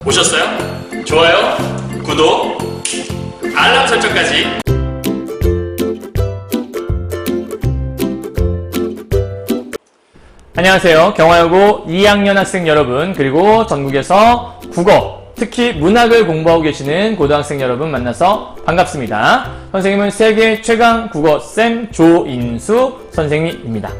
보셨어요? 좋아요, 구독, 알람 설정까지. 안녕하세요. 경화여고 2학년 학생 여러분, 그리고 전국에서 국어, 특히 문학을 공부하고 계시는 고등학생 여러분 만나서 반갑습니다. 선생님은 세계 최강 국어쌤 조인수 선생님입니다.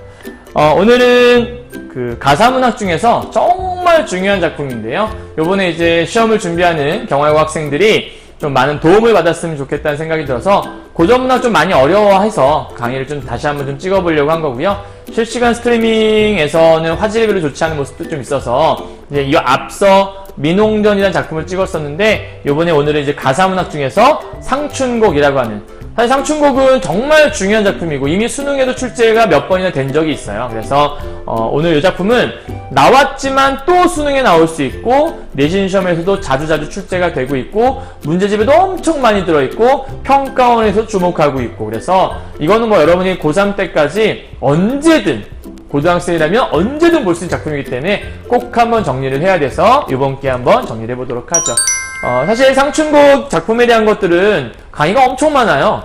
오늘은 그 가사문학 중에서 정말 중요한 작품인데요. 요번에 이제 시험을 준비하는 경화여고 학생들이 좀 많은 도움을 받았으면 좋겠다는 생각이 들어서 고전문학 좀 많이 어려워해서 강의를 좀 다시 한번 좀 찍어보려고 한 거고요. 실시간 스트리밍에서는 화질이 별로 좋지 않은 모습도 좀 있어서 이제 이 앞서 민홍전이라는 작품을 찍었었는데 오늘은 이제 가사문학 중에서 상춘곡이라고 하는, 사실 상춘곡은 정말 중요한 작품이고 이미 수능에도 출제가 몇 번이나 된 적이 있어요. 그래서 오늘 이 작품은 나왔지만 또 수능에 나올 수 있고 내신 시험에서도 자주자주 출제가 되고 있고 문제집에도 엄청 많이 들어있고 평가원에서 주목하고 있고, 그래서 이거는 뭐 여러분이 고3 때까지 언제든, 고등학생이라면 언제든 볼 수 있는 작품이기 때문에 꼭 한번 정리를 해야 돼서 이번 기회에 한번 정리를 해보도록 하죠. 사실 상춘곡 작품에 대한 것들은 강의가 엄청 많아요.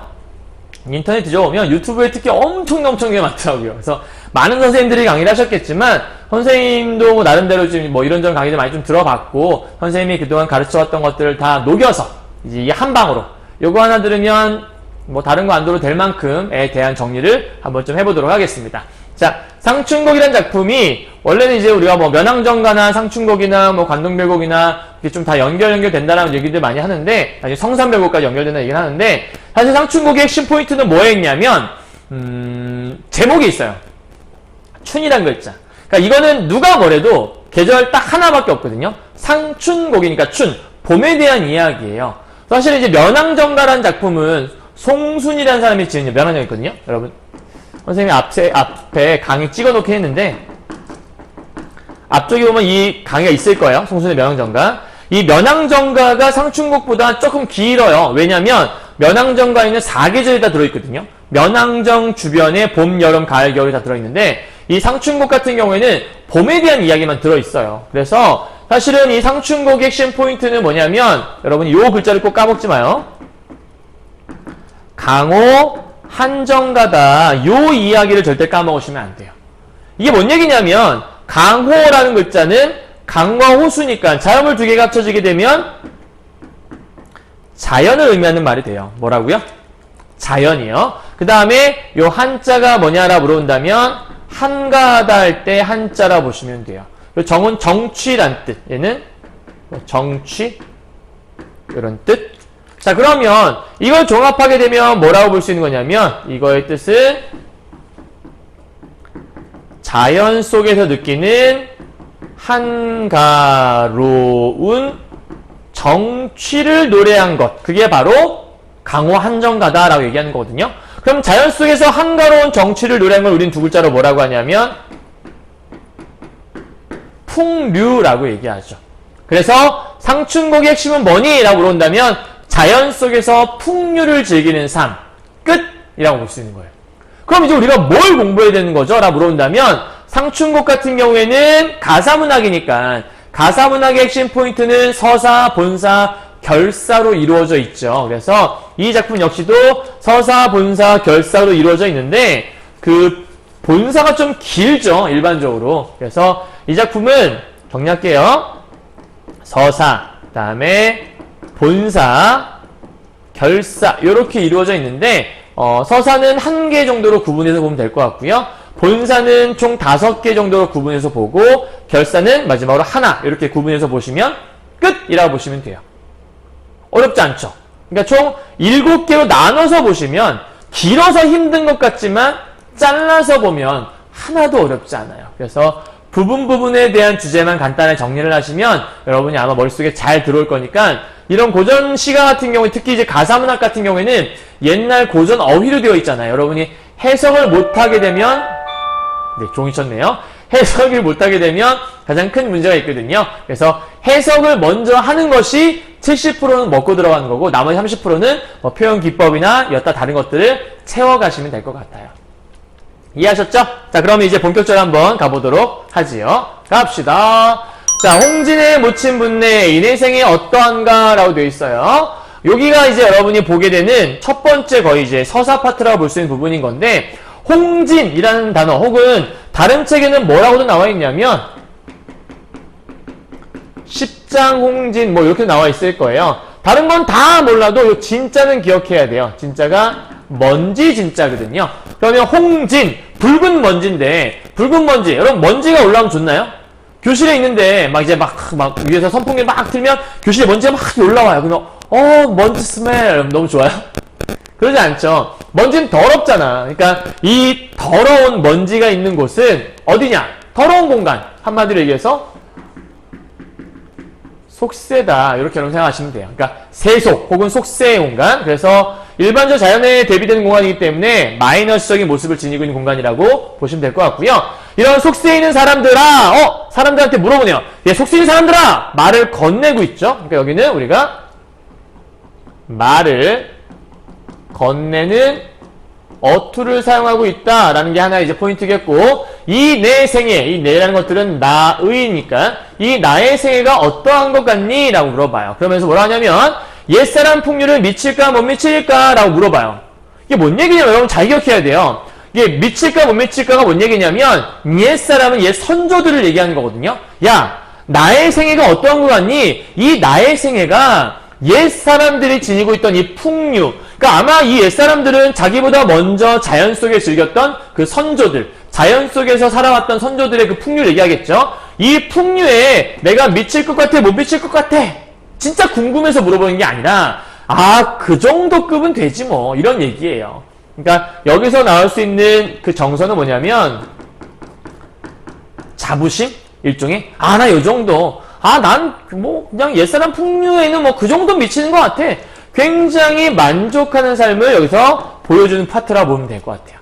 인터넷 뒤져보면 유튜브에 특히 엄청나게 많더라고요. 그래서 많은 선생님들이 강의를 하셨겠지만 선생님도 뭐 나름대로 지금 뭐 이런저런 강의들 많이 좀 들어봤고 선생님이 그동안 가르쳐왔던 것들을 다 녹여서 이제 이 한 방으로 요거 하나 들으면 뭐 다른 거 안 들어도 될 만큼에 대한 정리를 한번 좀 해보도록 하겠습니다. 자, 상춘곡이라는 작품이 원래는 이제 우리가 뭐 면왕정가나 상춘곡이나 뭐 관동별곡이나 이렇게 좀 다 연결된다라는 얘기들 많이 하는데, 아니 성산별곡까지 연결된다는 얘기를 하는데, 사실 상춘곡의 핵심 포인트는 뭐에 있냐면 제목이 있어요. 춘이란 글자. 그러니까 이거는 누가 뭐래도 계절 딱 하나밖에 없거든요. 상춘곡이니까 춘, 봄에 대한 이야기예요. 사실 이제 면왕정가라는 작품은 송순이라는 사람이 지은 면왕정이거든요. 여러분, 선생님이 앞에 강의 찍어놓긴 했는데 앞쪽에 보면 이 강의가 있을 거예요. 송순의 면왕정가. 이 면왕정가가 상춘곡보다 조금 길어요. 왜냐면 면왕정가에는 4계절이 다 들어있거든요. 면왕정 주변에 봄, 여름, 가을, 겨울이 다 들어있는데 이 상춘곡 같은 경우에는 봄에 대한 이야기만 들어있어요. 그래서 사실은 이 상춘곡의 핵심 포인트는 뭐냐면 여러분이 요 글자를 꼭 까먹지 마요. 강호 한정가다, 요 이야기를 절대 까먹으시면 안 돼요. 이게 뭔 얘기냐면 강호라는 글자는 강과 호수니까 자연물 두 개가 합쳐지게 되면 자연을 의미하는 말이 돼요. 뭐라고요? 자연이요. 그 다음에 요 한자가 뭐냐라 물어본다면 한가하다 할 때 한자라 보시면 돼요. 정은 정취란 뜻, 얘는 정취 이런 뜻. 자, 그러면 이걸 종합하게 되면 뭐라고 볼 수 있는 거냐면 이거의 뜻은 자연 속에서 느끼는 한가로운 정취를 노래한 것, 그게 바로 강호 한정가다라고 얘기하는 거거든요. 그럼 자연 속에서 한가로운 정취를 노래한 걸 우린 두 글자로 뭐라고 하냐면 풍류라고 얘기하죠. 그래서 상춘곡의 핵심은 뭐니? 라고 물어본다면 자연 속에서 풍류를 즐기는 삶, 끝이라고 볼 수 있는 거예요. 그럼 이제 우리가 뭘 공부해야 되는 거죠? 라고 물어본다면 상춘곡 같은 경우에는 가사문학이니까 가사문학의 핵심 포인트는 서사, 본사, 결사로 이루어져 있죠. 그래서 이 작품 역시도 서사, 본사, 결사로 이루어져 있는데 그 본사가 좀 길죠, 일반적으로. 그래서 이 작품은 정리할게요. 서사, 그 다음에 본사, 결사 이렇게 이루어져 있는데 서사는 1개 정도로 구분해서 보면 될 것 같고요. 본사는 총 5개 정도로 구분해서 보고 결사는 마지막으로 하나 이렇게 구분해서 보시면 끝이라고 보시면 돼요. 어렵지 않죠? 그러니까 총 7개로 나눠서 보시면 길어서 힘든 것 같지만 잘라서 보면 하나도 어렵지 않아요. 그래서 부분에 대한 주제만 간단하게 정리를 하시면 여러분이 아마 머릿속에 잘 들어올 거니까 이런 고전 시가 같은 경우에 특히 이제 가사문학 같은 경우에는 옛날 고전 어휘로 되어 있잖아요. 여러분이 해석을 못하게 되면 종이 쳤네요. 해석을 못하게 되면 가장 큰 문제가 있거든요. 그래서 해석을 먼저 하는 것이 70%는 먹고 들어가는 거고 나머지 30%는 뭐 표현 기법이나 여타 다른 것들을 채워가시면 될 것 같아요. 이해하셨죠? 자, 그러면 이제 본격적으로 한번 가보도록 하지요. 갑시다. 자, 홍진의 모친 분내 인해생이 어떠한가 라고 되어 있어요. 여기가 이제 여러분이 보게 되는 첫 번째 거의 이제 서사 파트라고 볼 수 있는 부분인 건데, 홍진이라는 단어 혹은 다른 책에는 뭐라고도 나와 있냐면 십장 홍진 뭐 이렇게 나와 있을 거예요. 다른 건 다 몰라도 요 진짜는 기억해야 돼요. 진짜가 먼지 진짜거든요. 그러면 홍진, 붉은 먼지인데, 붉은 먼지, 여러분 먼지가 올라오면 좋나요? 교실에 있는데 막 이제 막 위에서 선풍기 막 틀면 교실에 먼지가 막 올라와요. 그러면 먼지 스멜 너무 좋아요? 그러지 않죠. 먼지는 더럽잖아. 그러니까 이 더러운 먼지가 있는 곳은 어디냐? 더러운 공간. 한마디로 얘기해서 속세다. 이렇게 여러분 생각하시면 돼요. 그러니까 세속 혹은 속세의 공간. 그래서 일반적 자연에 대비되는 공간이기 때문에 마이너스적인 모습을 지니고 있는 공간이라고 보시면 될 것 같고요. 이런 속세에 있는 사람들아, 사람들한테 물어보네요. 예, 속세에 있는 사람들아! 말을 건네고 있죠. 그러니까 여기는 우리가 말을 건네는 어투를 사용하고 있다라는 게 하나 이제 포인트겠고, 이 내 생애, 이 내라는 것들은 나의니까 이 나의 생애가 어떠한 것 같니? 라고 물어봐요. 그러면서 뭐라 하냐면 옛사람 풍류를 미칠까 못 미칠까? 라고 물어봐요. 이게 뭔 얘기냐면 여러분 잘 기억해야 돼요. 이게 미칠까 못 미칠까가 뭔 얘기냐면 옛사람은 옛 선조들을 얘기하는 거거든요. 야, 나의 생애가 어떠한 것 같니? 이 나의 생애가 옛사람들이 지니고 있던 이 풍류, 그러니까 아마 이 옛사람들은 자기보다 먼저 자연 속에 즐겼던 그 선조들, 자연 속에서 살아왔던 선조들의 그 풍류를 얘기하겠죠. 이 풍류에 내가 미칠 것 같아, 못 미칠 것 같아, 진짜 궁금해서 물어보는 게 아니라 그 정도 급은 되지 뭐, 이런 얘기예요. 그러니까 여기서 나올 수 있는 그 정서는 뭐냐면 자부심? 일종의 나 요 정도, 난 뭐 그냥 옛사람 풍류에는 뭐 그 정도 미치는 것 같아. 굉장히 만족하는 삶을 여기서 보여주는 파트라고 보면 될 것 같아요.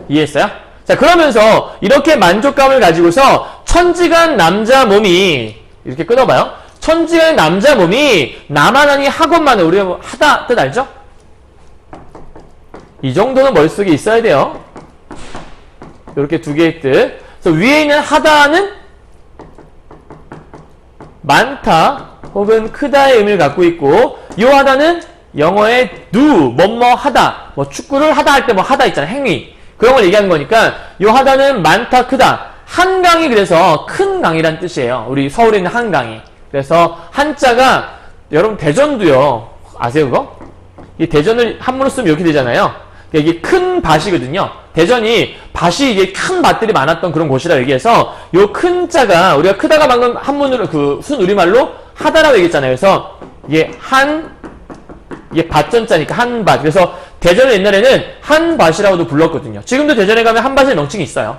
이해했어요? 자, 그러면서 이렇게 만족감을 가지고서 천지간 남자 몸이, 이렇게 끊어봐요. 천지간 남자 몸이 나만 아니 학원만을, 우리가 하다 뜻 알죠? 이 정도는 머릿속에 있어야 돼요. 이렇게 두 개의 뜻. 그래서 위에 있는 하다는 많다 혹은 크다의 의미를 갖고 있고, 이 하다는 영어의 do, 뭐뭐 하다, 뭐 축구를 하다 할 때 뭐 하다 있잖아요. 행위. 그런 걸 얘기하는 거니까 이 하다는 많다, 크다. 한강이 그래서 큰 강이란 뜻이에요. 우리 서울에 있는 한강이. 그래서 한자가, 여러분 대전도요. 아세요 그거? 이 대전을 한문으로 쓰면 이렇게 되잖아요. 이게 큰 밭이거든요. 대전이 밭이 이게 큰 밭들이 많았던 그런 곳이라 얘기해서 요 큰 자가 우리가 크다가 방금 한문으로 그 순우리말로 하다라고 얘기했잖아요. 그래서 이게 이게 밭전자니까 한밭. 그래서 대전을 옛날에는 한밭이라고도 불렀거든요. 지금도 대전에 가면 한밭의 명칭이 있어요.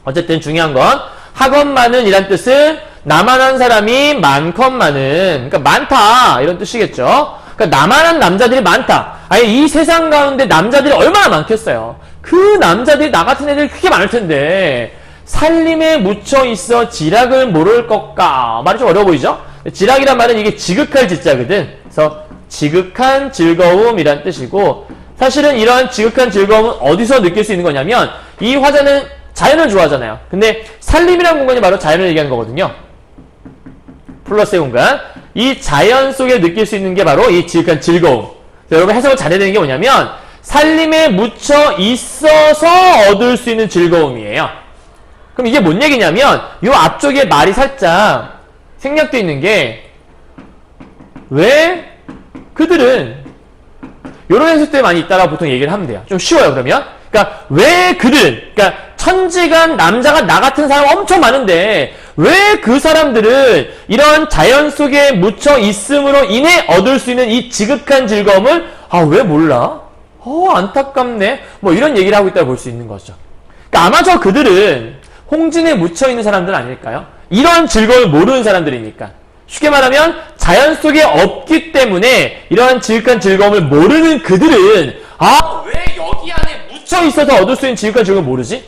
어쨌든 중요한 건 학원만은 이란 뜻은 나만한 사람이 많건만은, 그러니까 많다 이런 뜻이겠죠. 그러니까 나만한 남자들이 많다. 아니 이 세상 가운데 남자들이 얼마나 많겠어요. 그 남자들이 나 같은 애들이 크게 많을 텐데 살림에 묻혀 있어 지락을 모를 것까. 말이 좀 어려워 보이죠? 지락이란 말은 이게 지극할 지자거든. 그래서 지극한 즐거움이란 뜻이고, 사실은 이러한 지극한 즐거움은 어디서 느낄 수 있는 거냐면, 이 화자는 자연을 좋아하잖아요. 근데 살림이라는 공간이 바로 자연을 얘기하는 거거든요. 플러스의 공간. 이 자연 속에 느낄 수 있는 게 바로 이 지극한 즐거움. 여러분 해석을 잘해야 되는 게 뭐냐면 살림에 묻혀 있어서 얻을 수 있는 즐거움이에요. 그럼 이게 뭔 얘기냐면 이 앞쪽에 말이 살짝 생략되어 있는 게, 왜 그들은 이런 해석들이 많이 있다라고 보통 얘기를 하면 돼요. 좀 쉬워요. 그러면 그러니까 왜 그들은, 그러니까 천지간 남자가 나 같은 사람 엄청 많은데 왜 그 사람들은 이런 자연 속에 묻혀 있음으로 인해 얻을 수 있는 이 지극한 즐거움을 왜 몰라? 안타깝네. 뭐 이런 얘기를 하고 있다고 볼 수 있는 거죠. 그러니까 아마 저 그들은 홍진에 묻혀 있는 사람들 아닐까요? 이런 즐거움을 모르는 사람들이니까. 쉽게 말하면 자연 속에 없기 때문에 이러한 지극한 즐거움을 모르는 그들은 왜 여기 안에 묻혀 있어서 얻을 수 있는 지극한 즐거움을 모르지?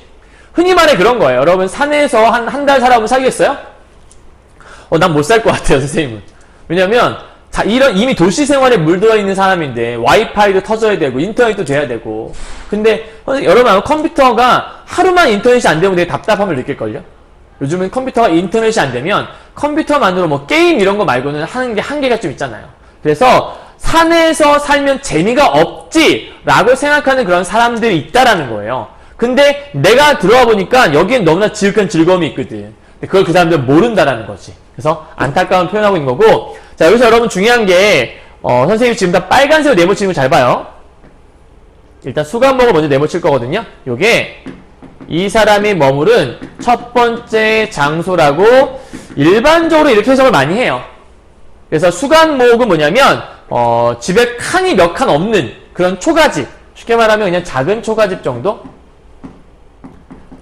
흔히 말해 그런 거예요. 여러분 산에서 한 달 살아보면 살겠어요? 난 못 살 것 같아요, 선생님은. 왜냐면 이미 도시 생활에 물들어 있는 사람인데 와이파이도 터져야 되고 인터넷도 돼야 되고, 근데 여러분 아마 컴퓨터가 하루만 인터넷이 안 되면 되게 답답함을 느낄걸요? 요즘은 컴퓨터가 인터넷이 안 되면 컴퓨터만으로 뭐 게임 이런 거 말고는 하는 게 한계가 좀 있잖아요. 그래서 산에서 살면 재미가 없지 라고 생각하는 그런 사람들이 있다라는 거예요. 근데 내가 들어와 보니까 여기엔 너무나 지극한 즐거움이 있거든. 그걸 그 사람들은 모른다라는 거지. 그래서 안타까운 표현하고 있는 거고, 자, 여기서 여러분 중요한 게 선생님이 지금 다 빨간색으로 네모치는 거 잘 봐요. 일단 수간목을 먼저 네모칠 거거든요. 요게 이 사람이 머무른 첫 번째 장소라고 일반적으로 이렇게 해석을 많이 해요. 그래서 수간목은 뭐냐면 집에 칸이 몇 칸 없는 그런 초가집, 쉽게 말하면 그냥 작은 초가집 정도?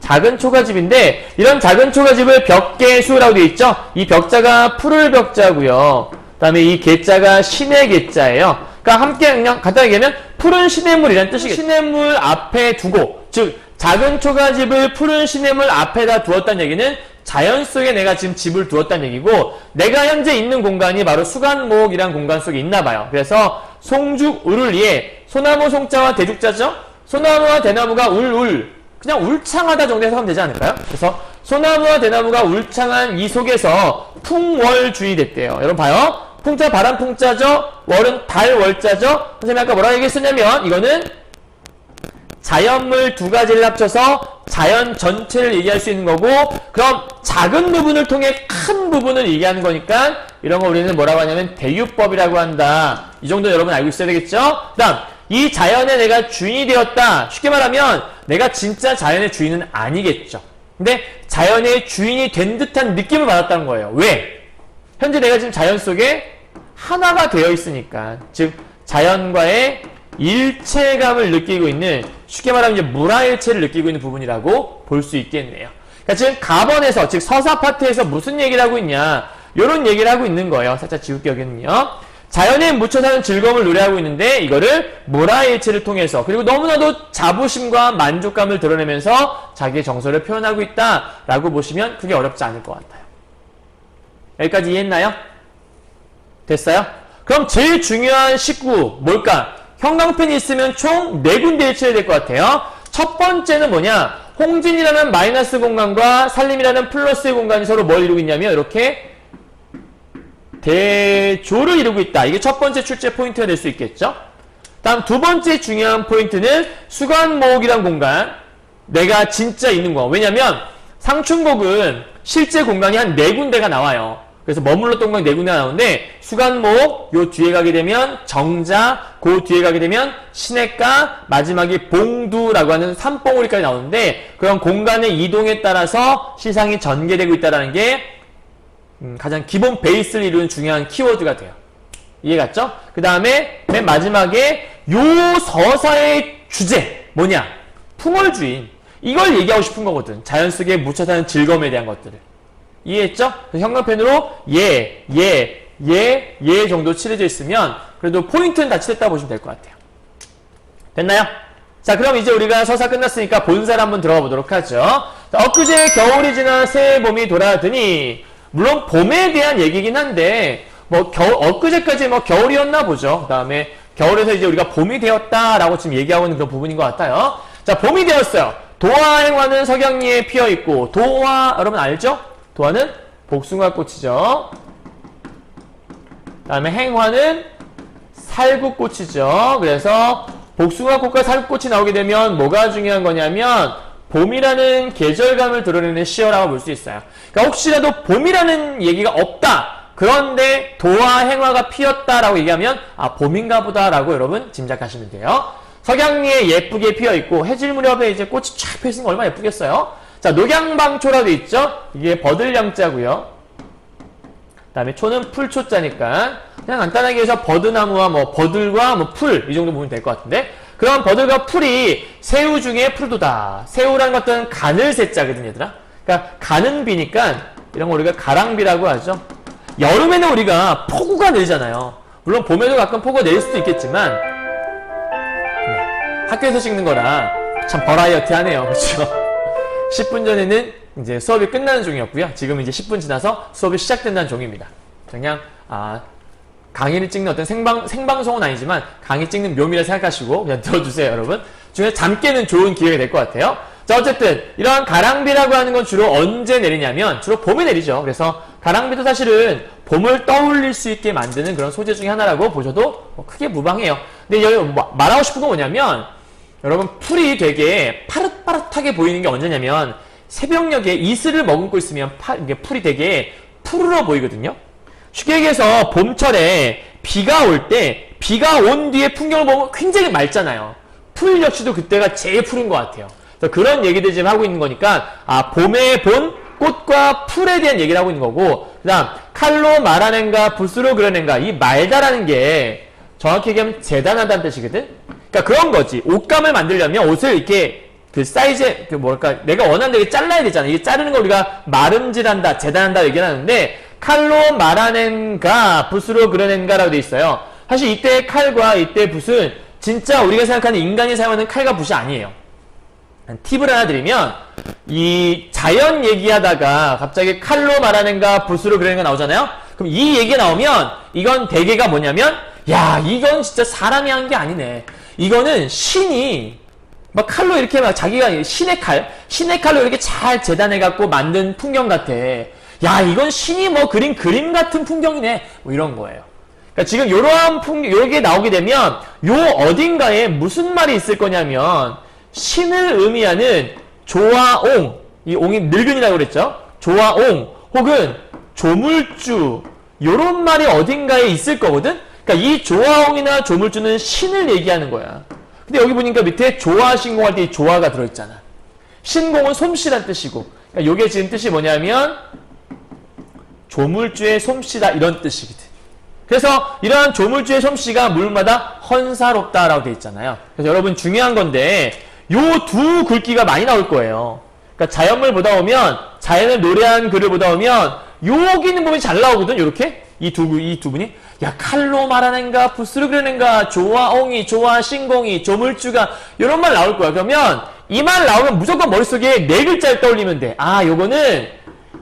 작은 초가집인데, 이런 작은 초가집을 벽계수라고 되어 있죠? 이 벽자가 푸를 벽자고요. 그 다음에 이 개자가 신의 개자예요. 그러니까 함께 그냥 간단하게 얘기하면 푸른 시냇물이라는 뜻이겠죠. 시냇물 앞에 두고, 즉 작은 초가집을 푸른 시냇물 앞에다 두었다는 얘기는 자연 속에 내가 지금 집을 두었다는 얘기고, 내가 현재 있는 공간이 바로 수간목이라는 공간 속에 있나 봐요. 그래서 송죽 우를리에, 소나무 송자와 대죽자죠? 소나무와 대나무가 울울, 그냥 울창하다 정도 해석하면 되지 않을까요? 그래서 소나무와 대나무가 울창한 이 속에서 풍월주의 됐대요. 여러분 봐요. 풍자 바람 풍자죠? 월은 달 월자죠? 선생님이 아까 뭐라고 얘기했었냐면 이거는 자연물 두 가지를 합쳐서 자연 전체를 얘기할 수 있는 거고, 그럼 작은 부분을 통해 큰 부분을 얘기하는 거니까 이런 거 우리는 뭐라고 하냐면 대유법이라고 한다. 이 정도 여러분 알고 있어야 되겠죠? 그 다음 이 자연에 내가 주인이 되었다. 쉽게 말하면 내가 진짜 자연의 주인은 아니겠죠. 근데 자연의 주인이 된 듯한 느낌을 받았다는 거예요. 왜? 현재 내가 지금 자연 속에 하나가 되어 있으니까. 즉 자연과의 일체감을 느끼고 있는, 쉽게 말하면 이제 물화일체를 느끼고 있는 부분이라고 볼 수 있겠네요. 그러니까 지금 가번에서, 즉 서사 파트에서 무슨 얘기를 하고 있냐, 이런 얘기를 하고 있는 거예요. 살짝 지울게요. 여기는요. 자연에 묻혀 사는 즐거움을 노래하고 있는데 이거를 물화일체를 통해서, 그리고 너무나도 자부심과 만족감을 드러내면서 자기의 정서를 표현하고 있다라고 보시면 크게 어렵지 않을 것 같아요. 여기까지 이해했나요? 됐어요? 그럼 제일 중요한 식구 뭘까? 형광펜이 있으면 총 4군데 일치해야 될 것 같아요. 첫 번째는 뭐냐? 홍진이라는 마이너스 공간과 산림이라는 플러스의 공간이 서로 뭘 이루고 있냐면 이렇게 대조를 이루고 있다. 이게 첫 번째 출제 포인트가 될 수 있겠죠? 다음 두 번째 중요한 포인트는 수간목이란 공간. 내가 진짜 있는 거. 왜냐면 상춘곡은 실제 공간이 한 4군데가 나와요. 그래서 머물렀던 공간이 4군데가 나오는데, 수간목, 요 뒤에 가게 되면 정자, 그 뒤에 가게 되면 시냇가, 마지막이 봉두라고 하는 산봉우리까지 나오는데, 그런 공간의 이동에 따라서 시상이 전개되고 있다는 게 가장 기본 베이스를 이루는 중요한 키워드가 돼요. 이해갔죠? 그 다음에 맨 마지막에 요 서사의 주제 뭐냐? 풍월주의. 이걸 얘기하고 싶은 거거든. 자연 속에 묻혀 사는 즐거움에 대한 것들을. 이해했죠? 형광펜으로 예 정도 칠해져 있으면 그래도 포인트는 다 칠했다고 보시면 될 것 같아요. 됐나요? 자, 그럼 이제 우리가 서사 끝났으니까 본사를 한번 들어가 보도록 하죠. 자, 엊그제 겨울이 지나 새해 봄이 돌아드니, 물론 봄에 대한 얘기긴 한데 뭐 엊그제까지 뭐 겨울이었나 보죠. 그 다음에 겨울에서 이제 우리가 봄이 되었다라고 지금 얘기하고 있는 그런 부분인 것 같아요. 자, 봄이 되었어요. 도화 행화는 석양리에 피어 있고, 도화 여러분 알죠? 도화는 복숭아꽃이죠. 그 다음에 행화는 살구꽃이죠. 그래서 복숭아꽃과 살구꽃이 나오게 되면 뭐가 중요한 거냐면 봄이라는 계절감을 드러내는 시어라고 볼 수 있어요. 그러니까 혹시라도 봄이라는 얘기가 없다, 그런데 도화 행화가 피었다라고 얘기하면 아, 봄인가 보다라고 여러분 짐작하시면 돼요. 석양리에 예쁘게 피어있고, 해질 무렵에 이제 꽃이 쫙 펴있으면 얼마나 예쁘겠어요? 자, 녹양방초라고 돼 있죠? 이게 버들양자고요. 그 다음에 초는 풀초자니까 그냥 간단하게 해서 버드나무와 뭐 버들과 뭐 풀, 이 정도 보면 될 것 같은데, 그럼 버들과 풀이 새우 중에 푸르도다. 새우라는 것들은 가늘 새자거든요, 얘들아. 그러니까 가는 비니까 이런 거 우리가 가랑비라고 하죠. 여름에는 우리가 폭우가 내리잖아요. 물론 봄에도 가끔 폭우가 내릴 수도 있겠지만, 학교에서 찍는 거라 참 버라이어티하네요. 그렇죠? 10분 전에는 이제 수업이 끝나는 중이었고요. 지금 이제 10분 지나서 수업이 시작된다는 종입니다. 그냥 강의를 찍는 어떤 생방송은 아니지만 강의 찍는 묘미라 생각하시고 그냥 들어주세요, 여러분. 중에 잠 깨는 좋은 기회가 될 것 같아요. 자, 어쨌든 이런 가랑비라고 하는 건 주로 언제 내리냐면 주로 봄에 내리죠. 그래서 가랑비도 사실은 봄을 떠올릴 수 있게 만드는 그런 소재 중에 하나라고 보셔도 크게 무방해요. 근데 여기 말하고 싶은 건 뭐냐면 여러분 풀이 되게 파릇파릇하게 보이는 게 언제냐면 새벽녘에 이슬을 머금고 있으면 이게 풀이 되게 푸르러 보이거든요. 쉽게 얘기해서 봄철에 비가 올 때 비가 온 뒤에 풍경을 보면 굉장히 맑잖아요. 풀 역시도 그때가 제일 푸른 것 같아요. 그래서 그런 얘기들 지금 하고 있는 거니까 봄에 본 꽃과 풀에 대한 얘기를 하고 있는 거고 그 다음 칼로 말하는가 붓으로 그려낸가 이 말다라는 게 정확히 얘기하면 재단하다는 뜻이거든. 그러니까 그런 거지. 옷감을 만들려면 옷을 이렇게 그 사이즈에 뭐랄까 내가 원하는 대로 잘라야 되잖아. 이게 자르는 거 우리가 마름질한다, 재단한다 얘기를 하는데 칼로 말하는가 붓으로 그려낸가라고 돼 있어요. 사실 이때 칼과 이때 붓은 진짜 우리가 생각하는 인간이 사용하는 칼과 붓이 아니에요. 팁을 하나 드리면 이 자연 얘기하다가 갑자기 칼로 말하는가 붓으로 그리는가 나오잖아요. 그럼 이 얘기가 나오면 이건 대개가 뭐냐면 야 이건 진짜 사람이 한 게 아니네. 이거는 신이 막 칼로 이렇게 막 자기가 신의 칼로 이렇게 잘 재단해갖고 만든 풍경 같아. 야 이건 신이 뭐 그린 그림 같은 풍경이네. 뭐 이런 거예요. 그러니까 지금 요런 풍경 요게 나오게 되면 요 어딘가에 무슨 말이 있을 거냐면 신을 의미하는 조화옹, 이 옹이 늙은이라고 그랬죠? 조화옹 혹은 조물주 요런 말이 어딘가에 있을 거거든? 그러니까 이 조화옹이나 조물주는 신을 얘기하는 거야. 근데 여기 보니까 밑에 조화신공 할 때 이 조화가 들어있잖아. 신공은 솜씨란 뜻이고 그러니까 요게 지금 뜻이 뭐냐면 조물주의 솜씨다 이런 뜻이거든. 그래서 이러한 조물주의 솜씨가 물마다 헌사롭다라고 되어 있잖아요. 그래서 여러분 중요한 건데 요 두 글귀가 많이 나올 거예요. 그러니까 자연물 보다 보면 자연을 노래한 글을 보다 보면 여기는 보면 잘 나오거든. 요렇게 이 두 분이 야 칼로 말하는가 붓으로 그리는가 조화옹이 조화신공이 조물주가 이런 말 나올 거야. 그러면 이 말 나오면 무조건 머릿속에 네 글자를 떠올리면 돼. 요거는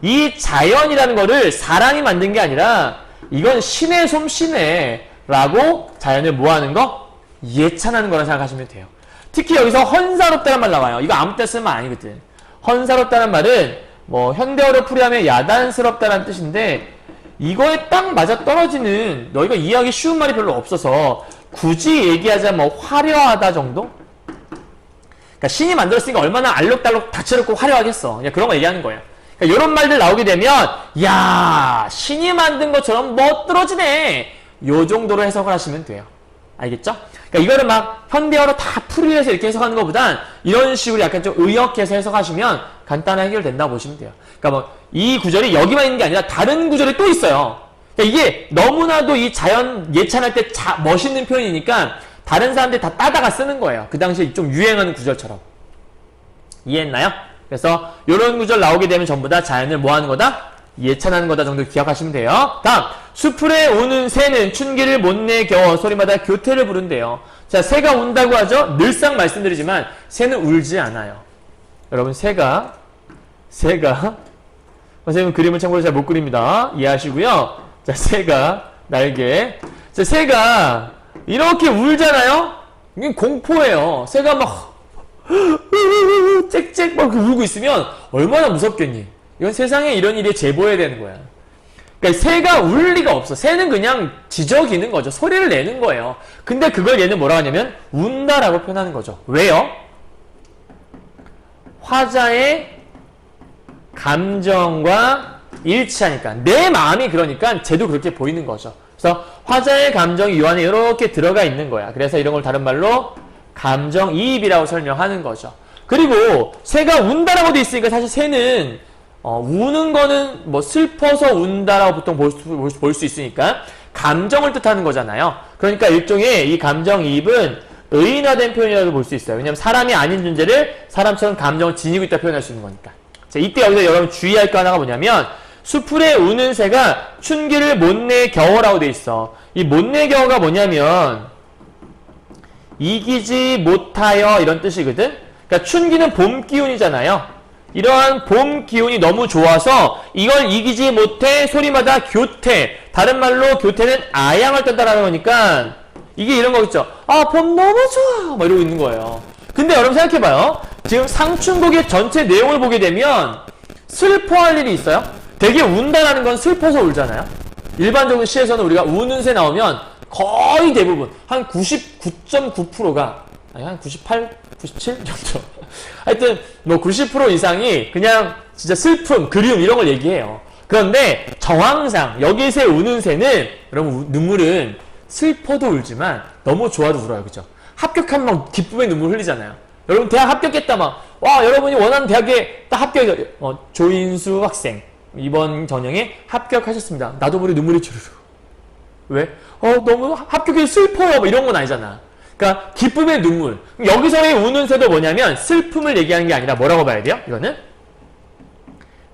이 자연이라는 거를 사람이 만든 게 아니라 이건 신의 솜씨네 라고 자연을 뭐하는 거? 예찬하는 거라 생각하시면 돼요. 특히 여기서 헌사롭다는 말 나와요. 이거 아무 때 쓰는 말 아니거든. 헌사롭다는 말은 뭐 현대어로 풀이하면 야단스럽다는 뜻인데 이거에 딱 맞아 떨어지는 너희가 이해하기 쉬운 말이 별로 없어서 굳이 얘기하자면 뭐 화려하다 정도? 그러니까 신이 만들었으니까 얼마나 알록달록 다채롭고 화려하겠어. 그냥 그런 거 얘기하는 거예요. 그러니까 이런 말들 나오게 되면 야 신이 만든 것처럼 멋들어지네 요 정도로 해석을 하시면 돼요. 알겠죠? 그러니까 이거를 막 현대어로 다 풀이해서 이렇게 해석하는 것보단 이런 식으로 약간 좀 의역해서 해석하시면 간단하게 해결된다고 보시면 돼요. 그러니까 뭐 이 구절이 여기만 있는 게 아니라 다른 구절이 또 있어요. 그러니까 이게 너무나도 이 자연 예찬할 때 멋있는 표현이니까 다른 사람들이 다 따다가 쓰는 거예요. 그 당시에 좀 유행하는 구절처럼. 이해했나요? 그래서 이런 구절 나오게 되면 전부 다 자연을 뭐 하는 거다? 예찬하는 거다 정도 기억하시면 돼요. 다음 수풀에 우는 새는 춘기를 못 내 겨워 소리마다 교태를 부른대요. 자 새가 운다고 하죠. 늘상 말씀드리지만 새는 울지 않아요. 여러분 새가 선생님은 그림을 참고로 잘 못 그립니다. 이해하시고요. 자 새가 날개 자 새가 이렇게 울잖아요. 이게 공포예요. 새가 막 짹짹 막 울고 있으면 얼마나 무섭겠니? 이건 세상에 이런 일이 제보해야 되는 거야. 그러니까 새가 울 리가 없어. 새는 그냥 지저귀는 거죠. 소리를 내는 거예요. 근데 그걸 얘는 뭐라고 하냐면 운다라고 표현하는 거죠. 왜요? 화자의 감정과 일치하니까. 내 마음이 그러니까 쟤도 그렇게 보이는 거죠. 그래서 화자의 감정이 요 안에 이렇게 들어가 있는 거야. 그래서 이런 걸 다른 말로 감정이입이라고 설명하는 거죠. 그리고 새가 운다라고 돼 있으니까 사실 새는 우는 거는 뭐 슬퍼서 운다라고 보통 볼 수 있으니까 감정을 뜻하는 거잖아요. 그러니까 일종의 이 감정이입은 의인화된 표현이라고 볼 수 있어요. 왜냐하면 사람이 아닌 존재를 사람처럼 감정을 지니고 있다 표현할 수 있는 거니까. 자, 이때 여기서 여러분 주의할 거 하나가 뭐냐면 수풀에 우는 새가 춘기를 못 내 겨워라고 돼 있어. 이 못 내 겨워가 뭐냐면 이기지 못하여 이런 뜻이거든. 그러니까 춘기는 봄 기운이잖아요. 이러한 봄 기운이 너무 좋아서 이걸 이기지 못해 소리마다 교태. 다른 말로 교태는 아양을 떤다라는 거니까 이게 이런 거겠죠. 봄 너무 좋아. 막 이러고 있는 거예요. 근데 여러분 생각해봐요. 지금 상춘곡의 전체 내용을 보게 되면 슬퍼할 일이 있어요? 되게 운다라는 건 슬퍼서 울잖아요. 일반적인 시에서는 우리가 우는 새 나오면 거의 대부분 한 99.9%가 아니 한 98, 97 정도 하여튼 뭐 90% 이상이 그냥 진짜 슬픔, 그리움 이런 걸 얘기해요. 그런데 정황상 여기서의 우는 새는 여러분 눈물은 슬퍼도 울지만 너무 좋아도 울어요. 그죠? 합격하면 막 기쁨의 눈물 흘리잖아요. 여러분 대학 합격했다 막 와 여러분이 원하는 대학에 딱 합격 조인수 학생 이번 전형에 합격하셨습니다. 나도 모르게 눈물이 주르르. 왜? 너무 합격해서 슬퍼요. 뭐 이런 건 아니잖아. 그러니까 기쁨의 눈물. 여기서의 우는 새도 뭐냐면 슬픔을 얘기하는 게 아니라 뭐라고 봐야 돼요? 이거는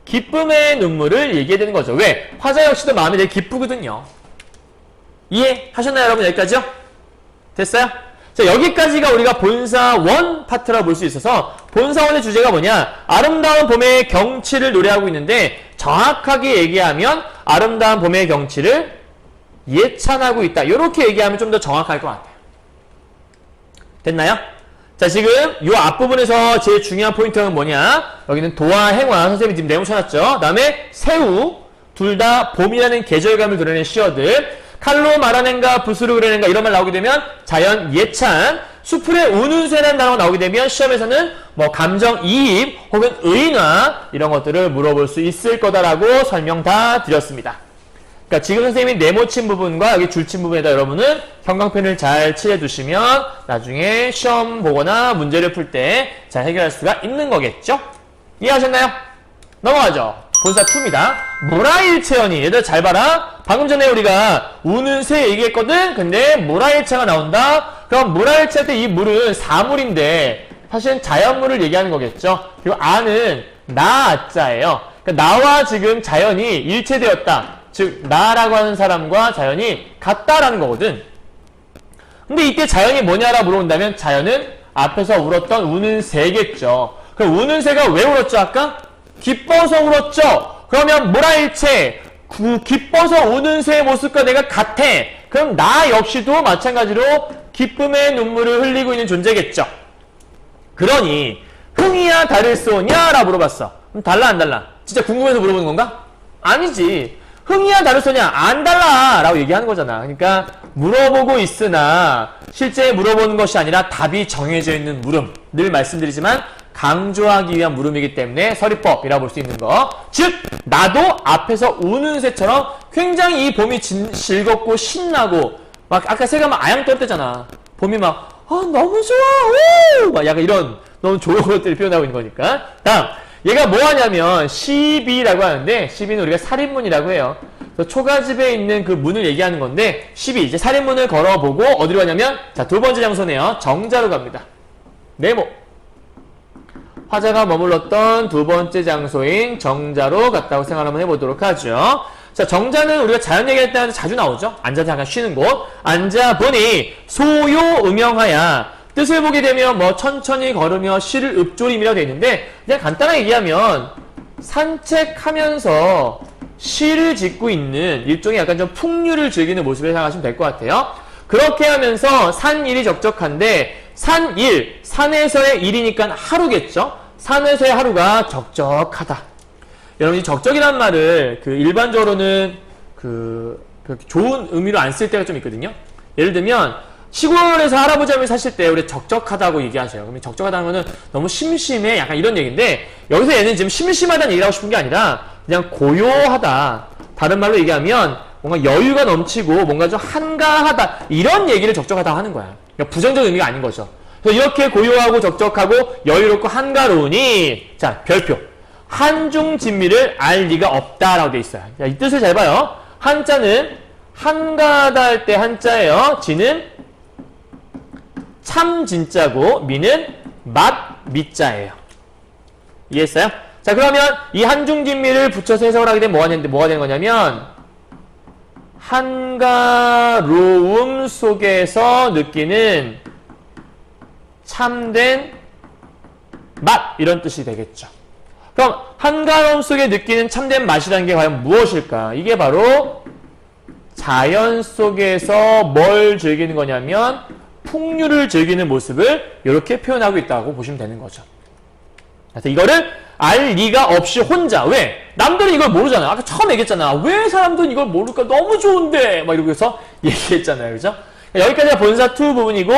기쁨의 눈물을 얘기해야 되는 거죠. 왜? 화자 역시도 마음이 되게 기쁘거든요. 이해하셨나요, 여러분? 여기까지요? 됐어요? 자, 여기까지가 우리가 본사 1 파트라고 볼 수 있어서 본사 1의 주제가 뭐냐? 아름다운 봄의 경치를 노래하고 있는데 정확하게 얘기하면 아름다운 봄의 경치를 예찬하고 있다. 이렇게 얘기하면 좀 더 정확할 것 같아요. 됐나요? 자, 지금 이 앞부분에서 제일 중요한 포인트는 뭐냐? 여기는 도와 행화 선생님이 지금 내용 쳐놨죠. 그 다음에 새우 둘 다 봄이라는 계절감을 드러내는 시어들 칼로 말하는가 붓으로 그려낸가 이런 말 나오게 되면 자연 예찬 수풀에 우는 새라는 단어가 나오게 되면 시험에서는 뭐 감정이입 혹은 의인화 이런 것들을 물어볼 수 있을 거다라고 설명 다 드렸습니다. 그러니까 지금 선생님이 네모친 부분과 여기 줄친 부분에다 여러분은 형광펜을 잘 칠해 두시면 나중에 시험 보거나 문제를 풀 때 잘 해결할 수가 있는 거겠죠? 이해하셨나요? 넘어가죠. 본사 2입니다. 물화일체연이 얘들 잘 봐라. 방금 전에 우리가 우는 새 얘기했거든. 근데 물화일체가 나온다. 그럼 물화일체 때 이 물은 사물인데 사실은 자연물을 얘기하는 거겠죠. 그리고 아는 나자예요. 그러니까 나와 지금 자연이 일체되었다. 즉 나라고 하는 사람과 자연이 같다라는 거거든. 근데 이때 자연이 뭐냐라 물어본다면 자연은 앞에서 울었던 우는 새겠죠. 그럼 우는 새가 왜 울었죠 아까? 기뻐서 울었죠. 그러면 물화일체 기뻐서 우는 새의 모습과 내가 같아. 그럼 나 역시도 마찬가지로 기쁨의 눈물을 흘리고 있는 존재겠죠. 그러니 흥이야 다를소냐? 라 물어봤어. 그럼 달라 안 달라? 진짜 궁금해서 물어보는 건가? 아니지. 흥이야 다를소냐? 안 달라 라고 얘기하는 거잖아. 그러니까 물어보고 있으나 실제 물어보는 것이 아니라 답이 정해져 있는 물음. 늘 말씀드리지만 강조하기 위한 물음이기 때문에 서리법이라고 볼 수 있는 거. 즉 나도 앞에서 우는 새처럼 굉장히 이 봄이 즐겁고 신나고 막 아까 새가 막 아양 떴대잖아. 봄이 막 너무 좋아 오! 막 약간 이런 너무 좋은 것들을 표현하고 있는 거니까. 다음 얘가 뭐 하냐면 시비라고 하는데 시비는 우리가 살인문이라고 해요. 그래서 초가집에 있는 그 문을 얘기하는 건데 시비 이제 살인문을 걸어보고 어디로 가냐면 자, 두 번째 장소네요. 정자로 갑니다. 네모 화자가 머물렀던 두 번째 장소인 정자로 갔다고 생각 한번 해보도록 하죠. 자, 정자는 우리가 자연 얘기할 때 자주 나오죠. 앉아서 잠깐 쉬는 곳. 앉아보니 소요음영하야. 뜻을 보게 되면 뭐 천천히 걸으며 시를 읊조림이라고 되어 있는데 그냥 간단하게 얘기하면 산책하면서 시를 짓고 있는 일종의 약간 좀 풍류를 즐기는 모습을 생각하시면 될 것 같아요. 그렇게 하면서 산일이 적적한데 산일, 산에서의 일이니까 하루겠죠. 산에서의 하루가 적적하다. 여러분이 적적이란 말을 일반적으로는 그렇게 좋은 의미로 안 쓸 때가 좀 있거든요. 예를 들면 시골에서 할아버지 할머니 사실 때 우리 적적하다고 얘기하세요. 그러면 적적하다는 거는 너무 심심해 약간 이런 얘기인데 여기서 얘는 지금 심심하다는 얘기를 하고 싶은 게 아니라 그냥 고요하다. 다른 말로 얘기하면 뭔가 여유가 넘치고 뭔가 좀 한가하다. 이런 얘기를 적적하다 하는 거야. 그러니까 부정적인 의미가 아닌 거죠. 그래서 이렇게 고요하고 적적하고 여유롭고 한가로우니 자 별표 한중진미를 알 리가 없다라고 돼 있어요. 자, 이 뜻을 잘 봐요. 한자는 한가하다 할 때 한자예요. 진은 참 진짜고 미는 맛 미자예요. 이해했어요? 자 그러면 이 한중진미를 붙여서 해석을 하게 되면 뭐가 되는 거냐면 한가로움 속에서 느끼는 참된 맛 이런 뜻이 되겠죠. 그럼 한가로움 속에 느끼는 참된 맛이라는 게 과연 무엇일까? 이게 바로 자연 속에서 뭘 즐기는 거냐면 풍류를 즐기는 모습을 이렇게 표현하고 있다고 보시면 되는 거죠. 그래서 이거를 알 리가 없이 혼자. 왜? 남들은 이걸 모르잖아. 아까 처음 얘기했잖아. 왜 사람들은 이걸 모를까? 너무 좋은데! 막 이러고 해서 얘기했잖아요. 그죠? 여기까지가 본사 2 부분이고,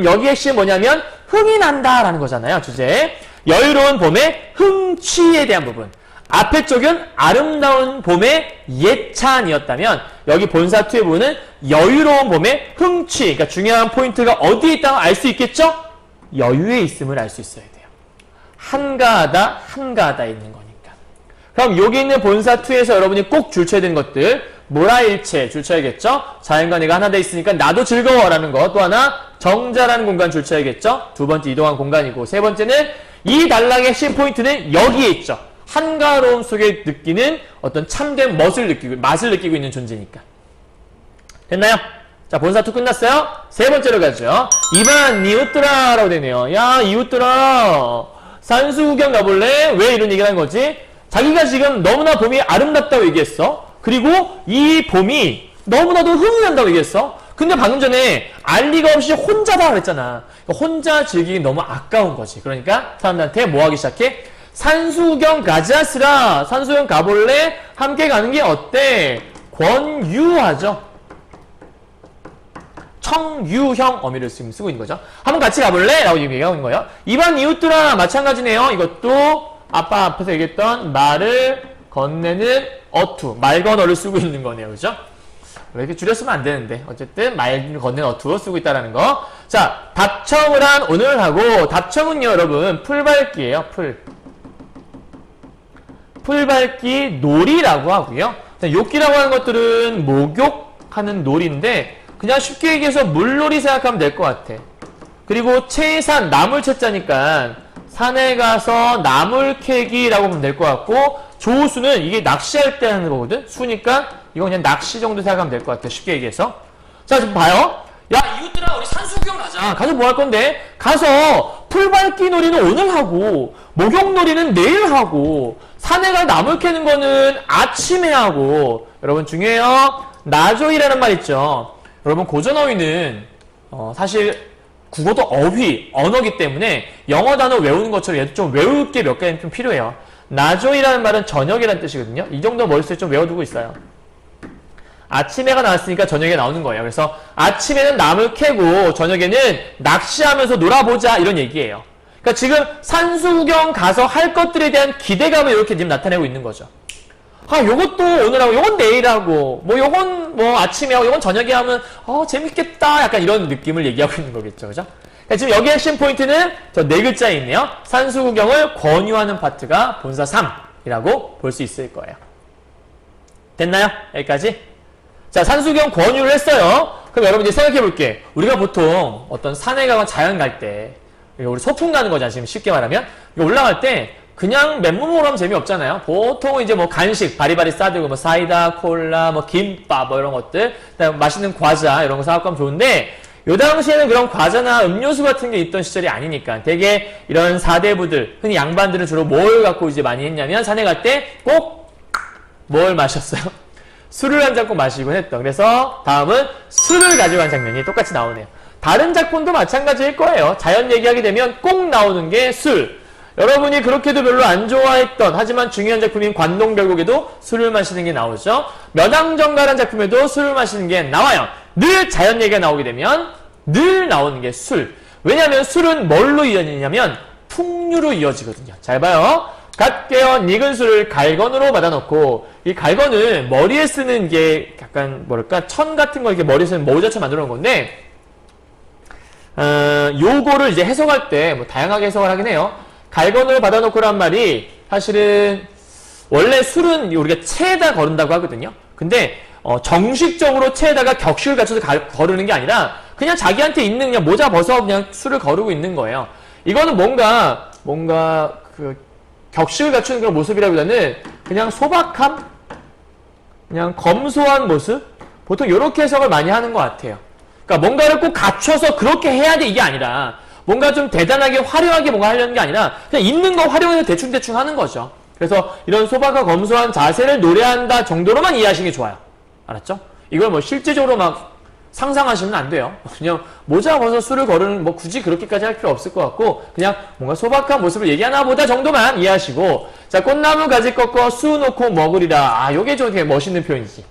여기 핵심이 뭐냐면, 흥이 난다라는 거잖아요. 주제. 여유로운 봄의 흥취에 대한 부분. 앞에 쪽은 아름다운 봄의 예찬이었다면, 여기 본사 2의 부분은 여유로운 봄의 흥취. 그러니까 중요한 포인트가 어디에 있다고 알 수 있겠죠? 여유에 있음을 알 수 있어야 돼요. 한가하다, 한가하다 있는 거니까. 그럼 여기 있는 본사 2에서 여러분이 꼭 줄쳐야 되는 것들, 모라일체 줄쳐야겠죠? 자연과 내가 하나 돼 있으니까 나도 즐거워라는 거. 또 하나, 정자라는 공간 줄쳐야겠죠? 두 번째 이동한 공간이고, 세 번째는 이 단락의 핵심 포인트는 여기에 있죠. 한가로움 속에 느끼는 어떤 참된 맛을 느끼고 있는 존재니까. 됐나요? 자, 본사 2 끝났어요? 세 번째로 가죠. 이반 이웃들아 라고 되네요. 야, 이웃들아, 산수 구경 가볼래? 왜 이런 얘기를 한 거지? 자기가 지금 너무나 봄이 아름답다고 얘기했어. 그리고 이 봄이 너무나도 흥이 난다고 얘기했어. 근데 방금 전에 알 리가 없이 혼자다 그랬잖아. 혼자 즐기기 너무 아까운 거지. 그러니까 사람들한테 뭐 하기 시작해? 산수구경 가자스라. 산수구경 가볼래? 함께 가는 게 어때? 권유하죠. 청유형 어미를 쓰고 있는 거죠. 한번 같이 가볼래? 라고 얘기하고 있는 거예요. 이반 이웃들아 마찬가지네요. 이것도 아빠 앞에서 얘기했던 말을 건네는 어투, 말건어를 쓰고 있는 거네요. 그죠? 왜 이렇게 줄였으면 안 되는데. 어쨌든 말 건네는 어투로 쓰고 있다는 거. 자, 답청을 한 오늘 하고, 답청은요, 여러분, 풀밟기예요. 풀밟기 놀이라고 하고요. 욕기라고 하는 것들은 목욕하는 놀이인데, 그냥 쉽게 얘기해서 물놀이 생각하면 될 것 같아. 그리고 채산, 나물 채자니까 산에 가서 나물 캐기라고 하면 될 것 같고, 조수는 이게 낚시할 때 하는 거거든? 수니까 이건 그냥 낚시 정도 생각하면 될 것 같아. 쉽게 얘기해서. 자, 지금 봐요. 야, 이웃들아, 우리 산수구경 가자. 가서 뭐 할 건데? 가서 풀밟기 놀이는 오늘 하고, 목욕놀이는 내일 하고, 산에 가 나물 캐는 거는 아침에 하고, 여러분 중요해요. 나조이라는 말 있죠. 여러분 고전어휘는 사실 국어도 어휘, 언어기 때문에 영어 단어 외우는 것처럼 얘도 좀 외울 게 몇 가지는 좀 필요해요. 나조이라는 말은 저녁이라는 뜻이거든요. 이 정도 머릿속에 좀 외워두고 있어요. 아침에가 나왔으니까 저녁에 나오는 거예요. 그래서 아침에는 나물 캐고 저녁에는 낚시하면서 놀아보자 이런 얘기예요. 그러니까 지금 산수구경 가서 할 것들에 대한 기대감을 이렇게 지금 나타내고 있는 거죠. 아, 요것도 오늘 하고, 요건 내일 하고, 뭐, 요건 뭐 아침에 하고, 요건 저녁에 하면, 재밌겠다. 약간 이런 느낌을 얘기하고 있는 거겠죠. 그죠? 그러니까 지금 여기 핵심 포인트는 저 네 글자에 있네요. 산수구경을 권유하는 파트가 본사 3이라고 볼 수 있을 거예요. 됐나요? 여기까지? 자, 산수구경 권유를 했어요. 그럼 여러분 이제 생각해 볼게. 우리가 보통 어떤 산에 가거나 자연 갈 때, 우리 소풍 가는 거잖아. 지금 쉽게 말하면. 올라갈 때, 그냥 맨몸으로 하면 재미없잖아요. 보통 이제 뭐 간식, 바리바리 싸들고 뭐 사이다, 콜라, 뭐 김밥 뭐 이런 것들, 그다음에 맛있는 과자 이런 거 사갖고 하면 좋은데 요 당시에는 그런 과자나 음료수 같은 게 있던 시절이 아니니까 되게 이런 사대부들, 흔히 양반들은 주로 뭘 갖고 이제 많이 했냐면 산에 갈 때 꼭 뭘 마셨어요? 술을 한 잔 꼭 마시곤 했던. 그래서 다음은 술을 가지고 간 장면이 똑같이 나오네요. 다른 작품도 마찬가지일 거예요. 자연 얘기하게 되면 꼭 나오는 게 술. 여러분이 그렇게도 별로 안 좋아했던 하지만 중요한 작품인 관동별곡에도 술을 마시는 게 나오죠. 면왕정가라는 작품에도 술을 마시는 게 나와요. 늘 자연 얘기가 나오게 되면 늘 나오는 게 술. 왜냐하면 술은 뭘로 이어지냐면 풍류로 이어지거든요. 잘 봐요. 갓 깨어 익은 술을 갈건으로 받아놓고 이 갈건을 머리에 쓰는 게 약간 뭐랄까 천 같은 거 이렇게 머리에 쓰는 모자처럼 만들어 놓은 건데 요거를 이제 해석할 때 뭐 다양하게 해석을 하긴 해요. 갈건을 받아놓고란 말이 사실은 원래 술은 우리가 체에다 거른다고 하거든요. 근데 정식적으로 체에다가 격식을 갖춰서 거르는 게 아니라 그냥 자기한테 있는 그냥 모자 벗어 그냥 술을 거르고 있는 거예요. 이거는 뭔가 그 격식을 갖추는 그런 모습이라기보다는 그냥 소박함, 그냥 검소한 모습, 보통 이렇게 해석을 많이 하는 것 같아요. 그러니까 뭔가를 꼭 갖춰서 그렇게 해야 돼 이게 아니라. 뭔가 좀 대단하게 화려하게 뭔가 하려는 게 아니라 그냥 있는 거 활용해서 대충대충 하는 거죠. 그래서 이런 소박하고 검소한 자세를 노래한다 정도로만 이해하시는 게 좋아요. 알았죠? 이걸 뭐 실제적으로 막 상상하시면 안 돼요. 그냥 모자 벗어 술을 거르는 뭐 굳이 그렇게까지 할 필요 없을 것 같고 그냥 뭔가 소박한 모습을 얘기하나 보다 정도만 이해하시고 자 꽃나무 가지 꺾어 수 놓고 먹으리라. 아 요게 좀 되게 멋있는 표현이지.